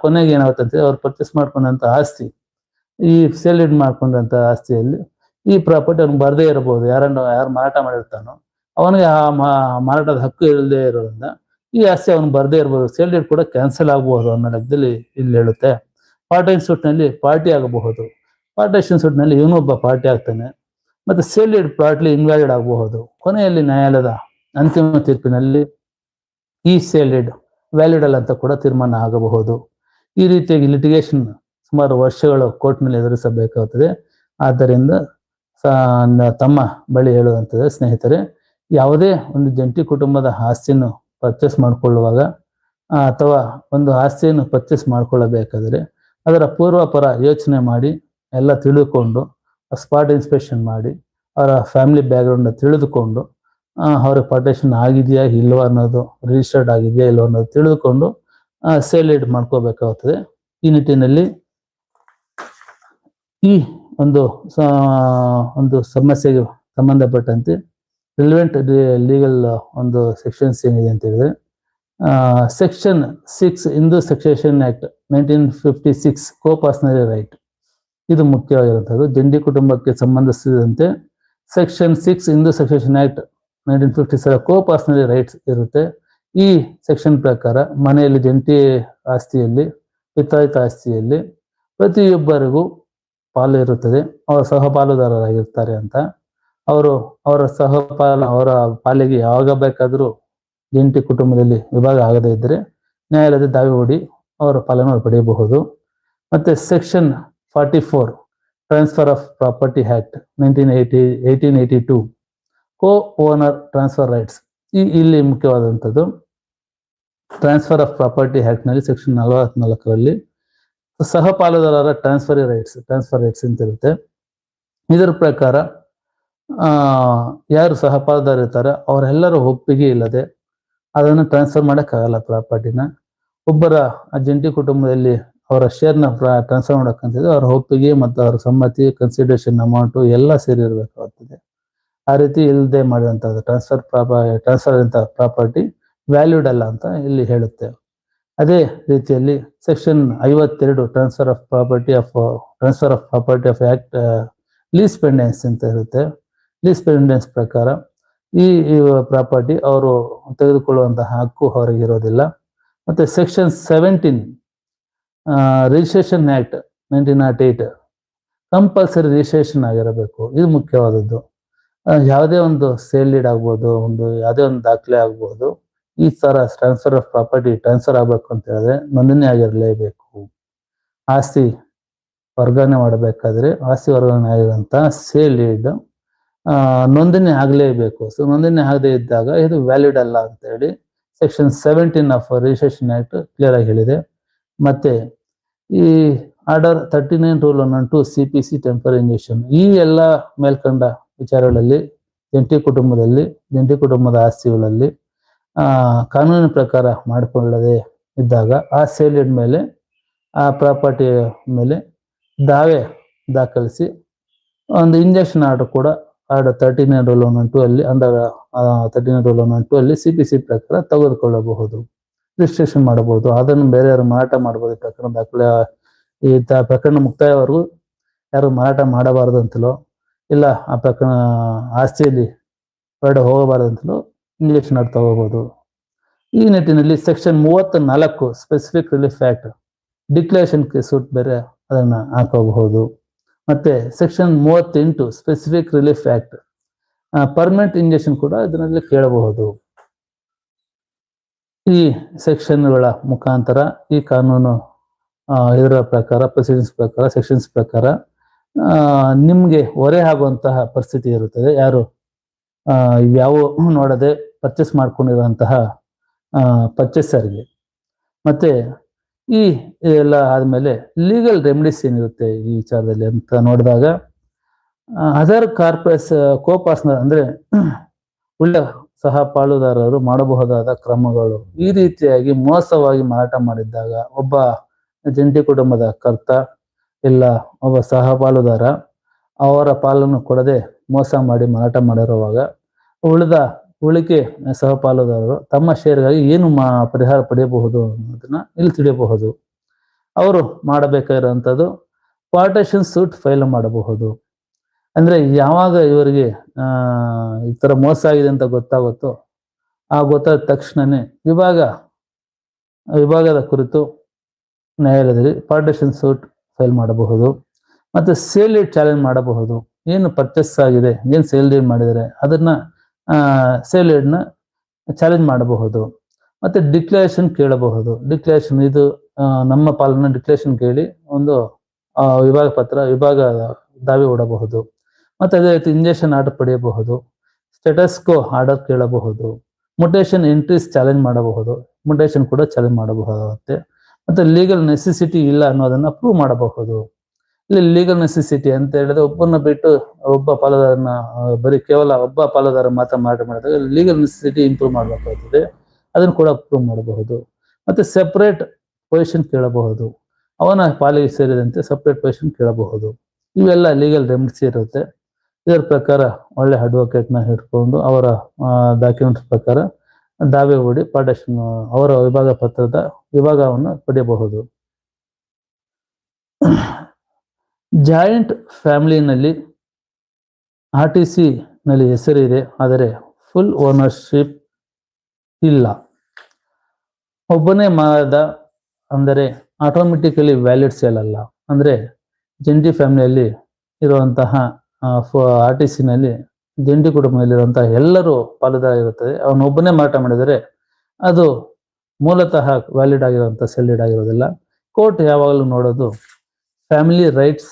ಕೊನೆಗೆ ಏನಾಗುತ್ತಂತೆ, ಅವ್ರು ಪರ್ಚೇಸ್ ಮಾಡ್ಕೊಂಡಂತ ಆಸ್ತಿ, ಈ ಸೇಲ್ ಡೀಡ್ ಮಾಡ್ಕೊಂಡಂತ ಆಸ್ತಿಯಲ್ಲಿ ಈ ಪ್ರಾಪರ್ಟಿ ಅವ್ನಿಗೆ ಬರದೇ ಇರಬಹುದು. ಯಾರು ಮಾರಾಟ ಮಾಡಿರ್ತಾನೋ ಅವನಿಗೆ ಆ ಮಾರಾಟದ ಹಕ್ಕು ಇಲ್ಲದೆ ಇರೋದ್ರಿಂದ ಈ ಆಸ್ತಿ ಅವನು ಬರದೇ ಇರಬಹುದು. ಸೇಲ್ ಡೀಡ್ ಕೂಡ ಕ್ಯಾನ್ಸಲ್ ಆಗಬಹುದು ಅನ್ನೋ ಲೆಕ್ಕದಲ್ಲಿ ಇಲ್ಲಿ ಹೇಳುತ್ತೆ. ಪಾರ್ಟೇಷನ್ ಸೂಟ್ ನಲ್ಲಿ ಪಾರ್ಟಿ ಆಗಬಹುದು, ಪಾರ್ಟೇಷನ್ ಸೂಟ್ ನಲ್ಲಿ ಇವನೊಬ್ಬ ಪಾರ್ಟಿ ಆಗ್ತಾನೆ, ಮತ್ತೆ ಸೇಲ್ ಡೀಡ್ ಪಾರ್ಟ್ಲಿ ಇನ್ವ್ಯಾಲಿಡ್ ಆಗಬಹುದು. ಕೊನೆಯಲ್ಲಿ ನ್ಯಾಯಾಲಯದ ಅಂತಿಮ ತೀರ್ಪಿನಲ್ಲಿ ಈ ಸೇಲ್ ಡೀಡ್ ವ್ಯಾಲಿಡ್ ಅಲ್ಲ ಅಂತ ಕೂಡ ತೀರ್ಮಾನ ಆಗಬಹುದು. ಈ ರೀತಿಯಾಗಿ ಲಿಟಿಗೇಷನ್ ಸುಮಾರು ವರ್ಷಗಳು ಕೋರ್ಟ್ನಲ್ಲಿ ಎದುರಿಸಬೇಕಾಗುತ್ತದೆ. ಆದ್ದರಿಂದ ತಮ್ಮ ಬಳಿ ಹೇಳುವಂಥದ್ದು, ಸ್ನೇಹಿತರೆ, ಯಾವುದೇ ಒಂದು ಜಂಟಿ ಕುಟುಂಬದ ಆಸ್ತಿಯನ್ನು ಪರ್ಚೇಸ್ ಮಾಡಿಕೊಳ್ಳುವಾಗ ಅಥವಾ ಒಂದು ಆಸ್ತಿಯನ್ನು ಪರ್ಚೇಸ್ ಮಾಡಿಕೊಳ್ಳಬೇಕಾದ್ರೆ ಅದರ ಪೂರ್ವಾಪರ ಯೋಚನೆ ಮಾಡಿ ಎಲ್ಲ ತಿಳಿದುಕೊಂಡು ಸ್ಪಾಟ್ ಇನ್ಸ್ಪೆಕ್ಷನ್ ಮಾಡಿ ಅವರ ಫ್ಯಾಮಿಲಿ ಬ್ಯಾಕ್ಗ್ರೌಂಡ್ ತಿಳಿದುಕೊಂಡು ಅವ್ರ ಪಾರ್ಟೇಷನ್ ಆಗಿದೆಯಾ ಇಲ್ವಾ ಅನ್ನೋದು, ರಿಜಿಸ್ಟರ್ಡ್ ಆಗಿದೆಯಾ ಇಲ್ವಾ ಅನ್ನೋದು ತಿಳಿದುಕೊಂಡು ಸೇಲ್ ಡೀಡ್ ಮಾಡ್ಕೋಬೇಕಾಗುತ್ತದೆ. ಈ ನಿಟ್ಟಿನಲ್ಲಿ ಈ ಒಂದು ಸಮಸ್ಯೆಗೆ ಸಂಬಂಧಪಟ್ಟಂತೆ ರಿಲೆವೆಂಟ್ ಲೀಗಲ್ ಒಂದು ಸೆಕ್ಷನ್ಸ್ ಏನಿದೆ ಅಂತ ಹೇಳಿದ್ರೆ ಸೆಕ್ಷನ್ 6 ಹಿಂದೂ ಸಕ್ಸೆಷನ್ ಆಕ್ಟ್ 1956 ಕೋ ಪರ್ಸನರಿ ರೈಟ್, ಇದು ಮುಖ್ಯವಾಗಿರುವಂಥದ್ದು. ಜಂಟಿ ಕುಟುಂಬಕ್ಕೆ ಸಂಬಂಧಿಸಿದಂತೆ ಸೆಕ್ಷನ್ 6 ಹಿಂದೂ ಸಕ್ಸೆಷನ್ ಆಕ್ಟ್ 1957 ಕೋ ಪರ್ಸನರಿ ರೈಟ್ಸ್ ಇರುತ್ತೆ. ಈ ಸೆಕ್ಷನ್ ಪ್ರಕಾರ ಮನೆಯಲ್ಲಿ ಜಂಟಿ ಆಸ್ತಿಯಲ್ಲಿ, ಪಿತ್ರಾರ್ಜಿತ ಆಸ್ತಿಯಲ್ಲಿ ಪ್ರತಿಯೊಬ್ಬರಿಗೂ ಪಾಲು ಇರುತ್ತದೆ. ಅವರ ಸಹಪಾಲುದಾರರಾಗಿರ್ತಾರೆ ಅಂತ. ಅವರ ಅವರ ಪಾಲಿಗೆ ಯಾವಾಗ ಬೇಕಾದರೂ ಜಂಟಿ ಕುಟುಂಬದಲ್ಲಿ ವಿಭಾಗ ಆಗದೇ ಇದ್ದರೆ ನ್ಯಾಯಾಲಯದ ದಾವೆ ಹೂಡಿ ಅವರ ಪಾಲನ್ನು ಪಡೆಯಬಹುದು. ಮತ್ತೆ section 44 transfer of property act 1882 co owner transfer rights, ಇಲ್ಲಿ ಮುಖ್ಯವಾದಂಥದ್ದು. ಟ್ರಾನ್ಸ್ಫರ್ ಆಫ್ ಪ್ರಾಪರ್ಟಿ ಆಕ್ಟ್ ನಲ್ಲಿ ಸೆಕ್ಷನ್ 44ರಲ್ಲಿ ಸಹಪಾಲುದಾರರ ಟ್ರಾನ್ಸ್ಫರ್ ರೈಟ್ಸ್ ಅಂತ ಇರುತ್ತೆ. ಇದರ ಪ್ರಕಾರ ಯಾರು ಸಹಪಾಲುದಾರ ಇರ್ತಾರೆ ಅವರೆಲ್ಲರೂ ಒಪ್ಪಿಗೆ ಇಲ್ಲದೆ ಅದನ್ನು ಟ್ರಾನ್ಸ್ಫರ್ ಮಾಡೋಕ್ಕಾಗಲ್ಲ ಪ್ರಾಪರ್ಟಿನ. ಒಬ್ಬರ ಆ ಜಂಟಿ ಕುಟುಂಬದಲ್ಲಿ ಅವರ ಶೇರ್ನ ಟ್ರಾನ್ಸ್ಫರ್ ಮಾಡಕ್ಕಂತಿದ್ರೆ ಅವರ ಒಪ್ಪಿಗೆ ಮತ್ತು ಅವರ ಸಮ್ಮತಿ, ಕನ್ಸಿಡರೇಷನ್ ಅಮೌಂಟು ಎಲ್ಲ ಸೇರಿರ್ಬೇಕಾಗ್ತದೆ. ಆ ರೀತಿ ಇಲ್ಲದೆ ಮಾಡಿದಂಥದ್ದು ಟ್ರಾನ್ಸ್ಫರ್ ಅಂತ ಪ್ರಾಪರ್ಟಿ ವ್ಯಾಲ್ಯೂಡ್ ಅಲ್ಲ ಅಂತ ಇಲ್ಲಿ ಹೇಳುತ್ತೆ. ಅದೇ ರೀತಿಯಲ್ಲಿ section 52 transfer of property of act lis pendens ಅಂತ ಇರುತ್ತೆ. ಲೀಸ್ ಪೆಂಡೆನ್ಸ್ ಪ್ರಕಾರ ಈ ಪ್ರಾಪರ್ಟಿ ಅವರು ತೆಗೆದುಕೊಳ್ಳುವಂತಹ ಹಕ್ಕು ಅವರಿಗೆ ಇರೋದಿಲ್ಲ. ಮತ್ತೆ section 17 registration act 1908 compulsory registration ಆಗಿರಬೇಕು. ಇದು ಮುಖ್ಯವಾದದ್ದು. ಯಾವುದೇ ಒಂದು ಸೇಲ್ ಡೀಡ್ ಆಗ್ಬೋದು, ಯಾವುದೇ ಒಂದು ದಾಖಲೆ ಆಗ್ಬೋದು, ಈ ತರ ಟ್ರಾನ್ಸ್ಫರ್ ಆಫ್ ಪ್ರಾಪರ್ಟಿ ಟ್ರಾನ್ಸ್ಫರ್ ಆಗ್ಬೇಕು ಅಂತ ಹೇಳಿದ್ರೆ ನೋಂದಣಿ ಆಗಿರಲೇಬೇಕು. ಆಸ್ತಿ ವರ್ಗಾವಣೆ ಮಾಡಬೇಕಾದ್ರೆ ಆಸ್ತಿ ವರ್ಗಾವಣೆ ಆಗಿರುವಂತ ಸೇಲ್ ಡೀಡ್ ನೋಂದಣಿ ಆಗಲೇಬೇಕು. ಸೊ ನೋಂದಣಿ ಆಗದೆ ಇದ್ದಾಗ ಇದು ವ್ಯಾಲಿಡ್ ಅಲ್ಲ ಅಂತ ಹೇಳಿ section 17 of registration act clear ಆಗಿ ಹೇಳಿದೆ. ಮತ್ತೆ ಈ order 39 rule 112 CPC temporary injection ಈ ಎಲ್ಲ ಮೇಲ್ಕಂಡ ವಿಚಾರಗಳಲ್ಲಿ ಜಂಟಿ ಕುಟುಂಬದ ಆಸ್ತಿಗಳಲ್ಲಿ ಕಾನೂನಿನ ಪ್ರಕಾರ ಮಾಡಿಕೊಳ್ಳದೆ ಇದ್ದಾಗ ಆ ಸೇಲ್ ಮೇಲೆ ಆ ಪ್ರಾಪರ್ಟಿ ಮೇಲೆ ದಾವೆ ದಾಖಲಿಸಿ ಒಂದು ಇಂಜೆಕ್ಷನ್ ಆರ್ಡರ್ ಕೂಡ ಆರ್ಡರ್ 39 ರೂಲ್ 112 ಅಲ್ಲಿ ಅಂಡರ್ 39 ರೂಲ್ 112 ಅಲ್ಲಿ CPC ಪ್ರಕಾರ ತೆಗೆದುಕೊಳ್ಳಬಹುದು, ರಿಜಿಸ್ಟ್ರೇಷನ್ ಮಾಡಬಹುದು. ಅದನ್ನು ಬೇರೆಯವರು ಮಾರಾಟ ಮಾಡಬಹುದು. ಪ್ರಕರಣ ದಾಖಲೆ ಈ ಪ್ರಕರಣ ಮುಕ್ತಾಯವರೆಗೂ ಯಾರು ಮಾರಾಟ ಮಾಡಬಾರದು ಅಂತಲೋ ಇಲ್ಲ ಆ ಪ್ರಕರಣ ಆಸ್ತಿಯಲ್ಲಿ ಹೊರಡೆ ಹೋಗಬಾರದು ಅಂತಲೂ ಇಂಜೆಕ್ಷನ್ ಆರ್ಡರ್ ತಗೋಬಹುದು. ಈ ನಿಟ್ಟಿನಲ್ಲಿ section 34 specific relief act declaration suit ಬೇರೆ ಅದನ್ನ ಹಾಕಬಹುದು. ಮತ್ತೆ section 38 specific relief act permanent injection ಕೂಡ ಇದರಲ್ಲಿ ಕೇಳಬಹುದು. ಈ ಸೆಕ್ಷನ್ಗಳ ಮುಖಾಂತರ ಈ ಕಾನೂನು ಇದರ ಪ್ರಕಾರ ಪ್ರೊಸೀಡಿಂಗ್ಸ್ ಪ್ರಕಾರ ಸೆಕ್ಷನ್ಸ್ ಪ್ರಕಾರ ನಿಮ್ಗೆ ಹೊರೆ ಆಗುವಂತಹ ಪರಿಸ್ಥಿತಿ ಇರುತ್ತದೆ. ಯಾರು ಯಾವ ನೋಡದೆ ಪರ್ಚೇಸ್ ಮಾಡ್ಕೊಂಡಿರುವಂತಹ ಪರ್ಚೇಸರ್ಗೆ. ಮತ್ತೆ ಈ ಎಲ್ಲ ಆದ್ಮೇಲೆ ಲೀಗಲ್ ರೆಮಿಡೀಸ್ ಏನಿರುತ್ತೆ ಈ ವಿಚಾರದಲ್ಲಿ ಅಂತ ನೋಡಿದಾಗ ಅದರ್ ಕೋಪಾರ್ಟ್ನರ್ ಅಂದ್ರೆ ಒಳ್ಳೆ ಸಹ ಪಾಲುದಾರರು ಮಾಡಬಹುದಾದ ಕ್ರಮಗಳು. ಈ ರೀತಿಯಾಗಿ ಮೋಸವಾಗಿ ಮಾರಾಟ ಮಾಡಿದ್ದಾಗ ಒಬ್ಬ ಜಂಟಿ ಕುಟುಂಬದ ಕರ್ತ ಇಲ್ಲ ಒಬ್ಬ ಸಹ ಪಾಲುದಾರ ಅವರ ಪಾಲನ್ನು ಕೊಡದೆ ಮೋಸ ಮಾಡಿ ಮಾರಾಟ ಮಾಡಿರುವಾಗ ಉಳಿಕೆ ಸಹ ಪಾಲುದಾರರು ತಮ್ಮ ಶೇರ್ಗಾಗಿ ಏನು ಪರಿಹಾರ ಪಡೆಯಬಹುದು ಅನ್ನೋದನ್ನ ಇಲ್ಲಿ ತಿಳಿಯಬಹುದು. ಅವರು ಮಾಡಬೇಕಾಗಿರುವಂಥದ್ದು ಪಾರ್ಟೇಷನ್ ಸೂಟ್ ಫೈಲ್ ಮಾಡಬಹುದು. ಅಂದ್ರೆ ಯಾವಾಗ ಇವರಿಗೆ ಈ ತರ ಮೋಸ ಆಗಿದೆ ಅಂತ ಗೊತ್ತಾಗುತ್ತೋ ಆ ಗೊತ್ತಾದ ತಕ್ಷಣನೇ ವಿಭಾಗದ ಕುರಿತು ನ್ಯಾಯಾಲಯದಲ್ಲಿ ಪಾರ್ಟೇಷನ್ ಸೂಟ್ ಫೈಲ್ ಮಾಡಬಹುದು. ಮತ್ತೆ ಸೇಲ್ ಡೀಡ್ ಚಾಲೆಂಜ್ ಮಾಡಬಹುದು. ಏನು ಪರ್ಚೇಸ್ ಆಗಿದೆ, ಏನು ಸೇಲ್ ಡೀಡ್ ಮಾಡಿದರೆ ಅದನ್ನ ಸೇಲ್ ಡೀಡ್ನ ಚಾಲೆಂಜ್ ಮಾಡಬಹುದು. ಮತ್ತೆ ಡಿಕ್ಲರೇಷನ್ ಕೇಳಬಹುದು. ಡಿಕ್ಲರೇಷನ್ ಇದು ನಮ್ಮ ಪಾಲನ್ನ ಡಿಕ್ಲರೇಷನ್ ಕೇಳಿ ಒಂದು ವಿಭಾಗ ದಾವೆ ಹೂಡಬಹುದು. ಮತ್ತೆ ಅದೇ ರೀತಿ ಇಂಜೆಕ್ಷನ್ ಆರ್ಡರ್ ಪಡೆಯಬಹುದು. ಸ್ಟೇಟಸ್ಕೋ ಆರ್ಡರ್ ಕೇಳಬಹುದು. ಮುಟೇಷನ್ ಎಂಟ್ರೀಸ್ ಚಾಲೆಂಜ್ ಮಾಡಬಹುದು. ಮುಟೇಷನ್ ಕೂಡ ಚಾಲೆಂಜ್ ಮಾಡಬಹುದಾಗುತ್ತೆ. ಮತ್ತೆ ಲೀಗಲ್ ನೆಸೆಸಿಟಿ ಇಲ್ಲ ಅನ್ನೋದನ್ನ ಪ್ರೂವ್ ಮಾಡಬಹುದು. ಇಲ್ಲಿ ಲೀಗಲ್ ನೆಸೆಸಿಟಿ ಅಂತ ಹೇಳಿದ್ರೆ ಒಬ್ಬನ ಬಿಟ್ಟು ಒಬ್ಬ ಪಾಲುದಾರನ ಕೇವಲ ಒಬ್ಬ ಪಾಲುದಾರ ಮಾತ್ರ ಮಾರಾಟ ಮಾಡಿದಾಗ ಲೀಗಲ್ ನೆಸೆಸಿಟಿ ಇಂಪ್ರೂವ್ ಮಾಡಬೇಕಾಗ್ತದೆ. ಅದನ್ನು ಕೂಡ ಪ್ರೂವ್ ಮಾಡಬಹುದು. ಮತ್ತೆ ಸೆಪರೇಟ್ ಪೊಸಿಷನ್ ಕೇಳಬಹುದು. ಅವನ ಪಾಲಿಗೆ ಸೇರಿದಂತೆ ಸೆಪರೇಟ್ ಪೊಸಿಷನ್ ಕೇಳಬಹುದು. ಇವೆಲ್ಲ ಲೀಗಲ್ ರೆಮಿಡೀಸ್ ಇರುತ್ತೆ. ಇದರ ಪ್ರಕಾರ ಒಳ್ಳೆ ಅಡ್ವೊಕೇಟ್ನ ಹಿಡ್ಕೊಂಡು ಅವರ ಡಾಕ್ಯುಮೆಂಟ್ಸ್ ಪ್ರಕಾರ ದಾವೆ ಹೂಡಿ ಪಾರ್ಟೇಷನ್ ಅವರ ವಿಭಾಗವನ್ನು ಪಡೆಯಬಹುದು. ಜಾಯಿಂಟ್ ಫ್ಯಾಮಿಲಿನಲ್ಲಿ RTC ನಲ್ಲಿ ಹೆಸರಿದೆ, ಆದರೆ ಫುಲ್ ಓನರ್ಶಿಪ್ ಇಲ್ಲ. ಒಬ್ಬನೇ ಮಾದ ಅಂದರೆ ಆಟೋಮೆಟಿಕಲಿ ವ್ಯಾಲಿಡ್ ಸೇಲ್ ಅಲ್ಲ. ಅಂದ್ರೆ ಜಂಟಿ ಫ್ಯಾಮಿಲಿಯಲ್ಲಿ ಇರುವಂತಹ RTC ನಲ್ಲಿ ಜಂಟಿ ಕುಟುಂಬದಲ್ಲಿರುವಂತಹ ಎಲ್ಲರೂ ಪಾಲುದಾರ ಇರುತ್ತದೆ. ಅವನೊಬ್ಬನೇ ಮಾರಾಟ ಮಾಡಿದರೆ ಅದು ಮೂಲತಃ ವ್ಯಾಲಿಡ್ ಆಗಿರುವಂತಹ ಸೇಲ್ ಡೀಡ್ ಆಗಿರೋದಿಲ್ಲ. ಕೋರ್ಟ್ ಯಾವಾಗಲೂ ನೋಡೋದು family rights,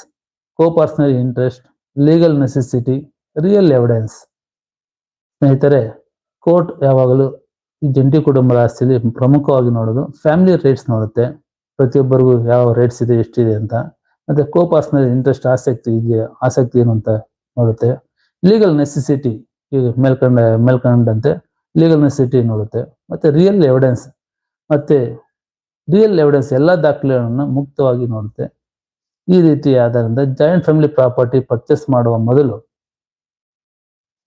coparcenary interest, legal necessity, real evidence. ಸ್ನೇಹಿತರೆ, ಕೋರ್ಟ್ ಯಾವಾಗಲೂ ಈ ಜಂಟಿ ಕುಟುಂಬದ ಆಸ್ತಿಯಲ್ಲಿ ಪ್ರಮುಖವಾಗಿ ನೋಡೋದು ಫ್ಯಾಮಿಲಿ ರೈಟ್ಸ್ ನೋಡುತ್ತೆ. ಪ್ರತಿಯೊಬ್ಬರಿಗೂ ಯಾವ ರೈಟ್ಸ್ ಇದೆ, ಎಷ್ಟಿದೆ ಅಂತ. ಮತ್ತೆ ಕೋಪರ್ಸನಲ್ ಇಂಟ್ರೆಸ್ಟ್ ಆಸಕ್ತಿ ಏನು ಅಂತ ನೋಡುತ್ತೆ. ಲೀಗಲ್ ನೆಸೆಸಿಟಿ ಈಗ ಮೇಲ್ಕಂಡಂತೆ ಲೀಗಲ್ ನೆಸೆಸಿಟಿ ನೋಡುತ್ತೆ. ಮತ್ತೆ ರಿಯಲ್ ಎವಿಡೆನ್ಸ್ ಮತ್ತೆ ರಿಯಲ್ ಎವಿಡೆನ್ಸ್ ಎಲ್ಲ ದಾಖಲೆಗಳನ್ನು ಮುಕ್ತವಾಗಿ ನೋಡುತ್ತೆ. ಈ ರೀತಿ ಆಧಾರದಿಂದ ಜಾಯಿಂಟ್ ಫ್ಯಾಮಿಲಿ ಪ್ರಾಪರ್ಟಿ ಪರ್ಚೇಸ್ ಮಾಡುವ ಮೊದಲು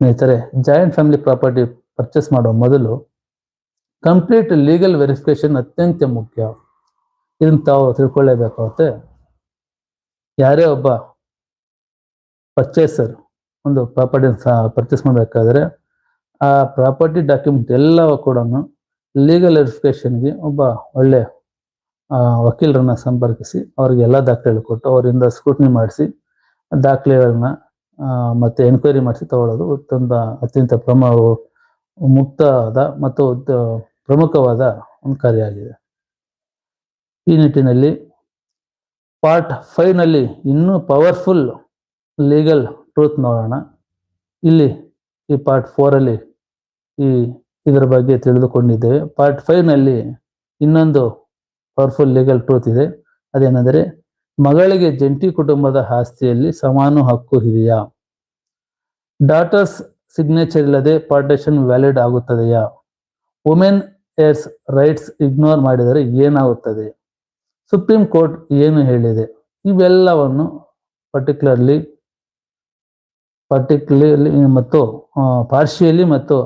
ಸ್ನೇಹಿತರೆ, ಜಾಯಿಂಟ್ ಫ್ಯಾಮಿಲಿ ಪ್ರಾಪರ್ಟಿ ಪರ್ಚೇಸ್ ಮಾಡುವ ಮೊದಲು ಕಂಪ್ಲೀಟ್ ಲೀಗಲ್ ವೆರಿಫಿಕೇಶನ್ ಅತ್ಯಂತ ಮುಖ್ಯ. ಇದನ್ನು ತಾವು ತಿಳ್ಕೊಳ್ಳೇಬೇಕಾಗುತ್ತೆ. ಯಾರೇ ಒಬ್ಬ ಪರ್ಚೇಸರ್ ಒಂದು ಪ್ರಾಪರ್ಟಿ ಪರ್ಚೇಸ್ ಮಾಡಬೇಕಾದ್ರೆ ಆ ಪ್ರಾಪರ್ಟಿ ಡಾಕ್ಯುಮೆಂಟ್ ಎಲ್ಲವೂ ಕೂಡ ಲೀಗಲ್ ವೆರಿಫಿಕೇಶನ್ಗೆ ಒಬ್ಬ ಒಳ್ಳೆ ವಕೀಲರನ್ನ ಸಂಪರ್ಕಿಸಿ ಅವರಿಗೆ ಎಲ್ಲ ದಾಖಲೆಗಳು ಕೊಟ್ಟು ಅವರಿಂದ ಸ್ಕ್ರೂಟ್ನಿ ಮಾಡಿಸಿ ದಾಖಲೆಗಳನ್ನ ಮತ್ತೆ ಎನ್ಕ್ವೈರಿ ಮಾಡಿಸಿ ತಗೊಳ್ಳೋದು ಅತ್ಯಂತ ಮುಕ್ತವಾದ ಮತ್ತು ಪ್ರಮುಖವಾದ ಒಂದು ಕಾರ್ಯ ಆಗಿದೆ. ಈ ನಿಟ್ಟಿನಲ್ಲಿ ಪಾರ್ಟ್ 5 ನಲ್ಲಿ ಇನ್ನೂ ಪವರ್ಫುಲ್ ಲೀಗಲ್ ಟ್ರೂತ್ ನೋಡೋಣ. ಇಲ್ಲಿ ಈ ಪಾರ್ಟ್ 4 ಅಲ್ಲಿ ಇದರ ಬಗ್ಗೆ ತಿಳಿದುಕೊಂಡಿದ್ದೇವೆ. ಪಾರ್ಟ್ 5 ನಲ್ಲಿ ಇನ್ನೊಂದು ಪವರ್ಫುಲ್ ಲೀಗಲ್ ಟ್ರೂತ್ ಇದೆ. ಅದೇನೆಂದರೆ, ಮಗಳಿಗೆ ಜಂಟಿ ಕುಟುಂಬದ ಆಸ್ತಿಯಲ್ಲಿ ಸಮಾನ ಹಕ್ಕು ಇದೆಯಾ? ಡಾಟರ್ಸ್ ಸಿಗ್ನೇಚರ್ ಇಲ್ಲದೆ ಪಾರ್ಟಿಷನ್ ವ್ಯಾಲಿಡ್ ಆಗುತ್ತದೆಯಾ? ವುಮೆನ್ ಏರ್ಸ್ ರೈಟ್ಸ್ ಇಗ್ನೋರ್ ಮಾಡಿದರೆ ಏನಾಗುತ್ತದೆ? ಸುಪ್ರೀಂ ಕೋರ್ಟ್ ಏನು ಹೇಳಿದೆ? ಇವೆಲ್ಲವನ್ನು ಪರ್ಟಿಕ್ಯುಲರ್ಲಿ ಮತ್ತು ಪಾರ್ಶಿಯಲಿ ಮತ್ತು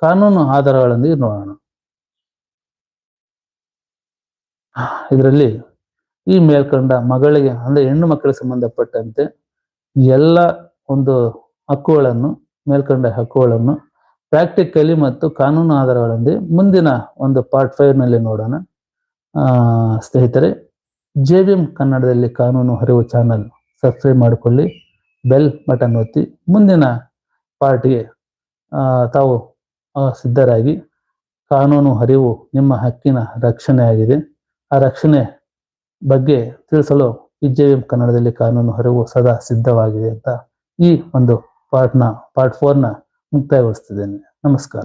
ಕಾನೂನು ಆಧಾರಗಳೊಂದಿಗೆ ನೋಡೋಣ. ಇದರಲ್ಲಿ ಈ ಮೇಲ್ಕಂಡ ಮಗಳಿಗೆ ಅಂದ್ರೆ ಹೆಣ್ಣು ಮಕ್ಕಳಿಗೆ ಸಂಬಂಧಪಟ್ಟಂತೆ ಎಲ್ಲ ಒಂದು ಮೇಲ್ಕಂಡ ಹಕ್ಕುಗಳನ್ನು ಪ್ರಾಕ್ಟಿಕಲಿ ಮತ್ತು ಕಾನೂನು ಆಧಾರಗಳೊಂದಿಗೆ ಮುಂದಿನ ಒಂದು ಪಾರ್ಟ್ 5 ನಲ್ಲಿ ನೋಡೋಣ. ಸ್ನೇಹಿತರೆ, JVM ಕನ್ನಡದಲ್ಲಿ ಕಾನೂನು ಅರಿವು ಚಾನಲ್ ಸಬ್ಸ್ಕ್ರೈಬ್ ಮಾಡಿಕೊಳ್ಳಿ, ಬೆಲ್ ಬಟನ್ ಒತ್ತಿ. ಮುಂದಿನ ಪಾರ್ಟ್ಗೆ ತಾವು ಸಿದ್ಧರಾಗಿ. ಕಾನೂನು ಅರಿವು ನಿಮ್ಮ ಹಕ್ಕಿನ ರಕ್ಷಣೆ ಆಗಿದೆ. ಆ ರಕ್ಷಣೆ ಬಗ್ಗೆ ತಿಳಿಸಲು ಈ JVM ಕನ್ನಡದಲ್ಲಿ ಕಾನೂನು ಅರಿವು ಸದಾ ಸಿದ್ಧವಾಗಿದೆ ಅಂತ ಈ ಒಂದು ಪಾರ್ಟ್ 4ನ ಮುಕ್ತಾಯಗೊಳಿಸ್ತಿದ್ದೇನೆ. ನಮಸ್ಕಾರ.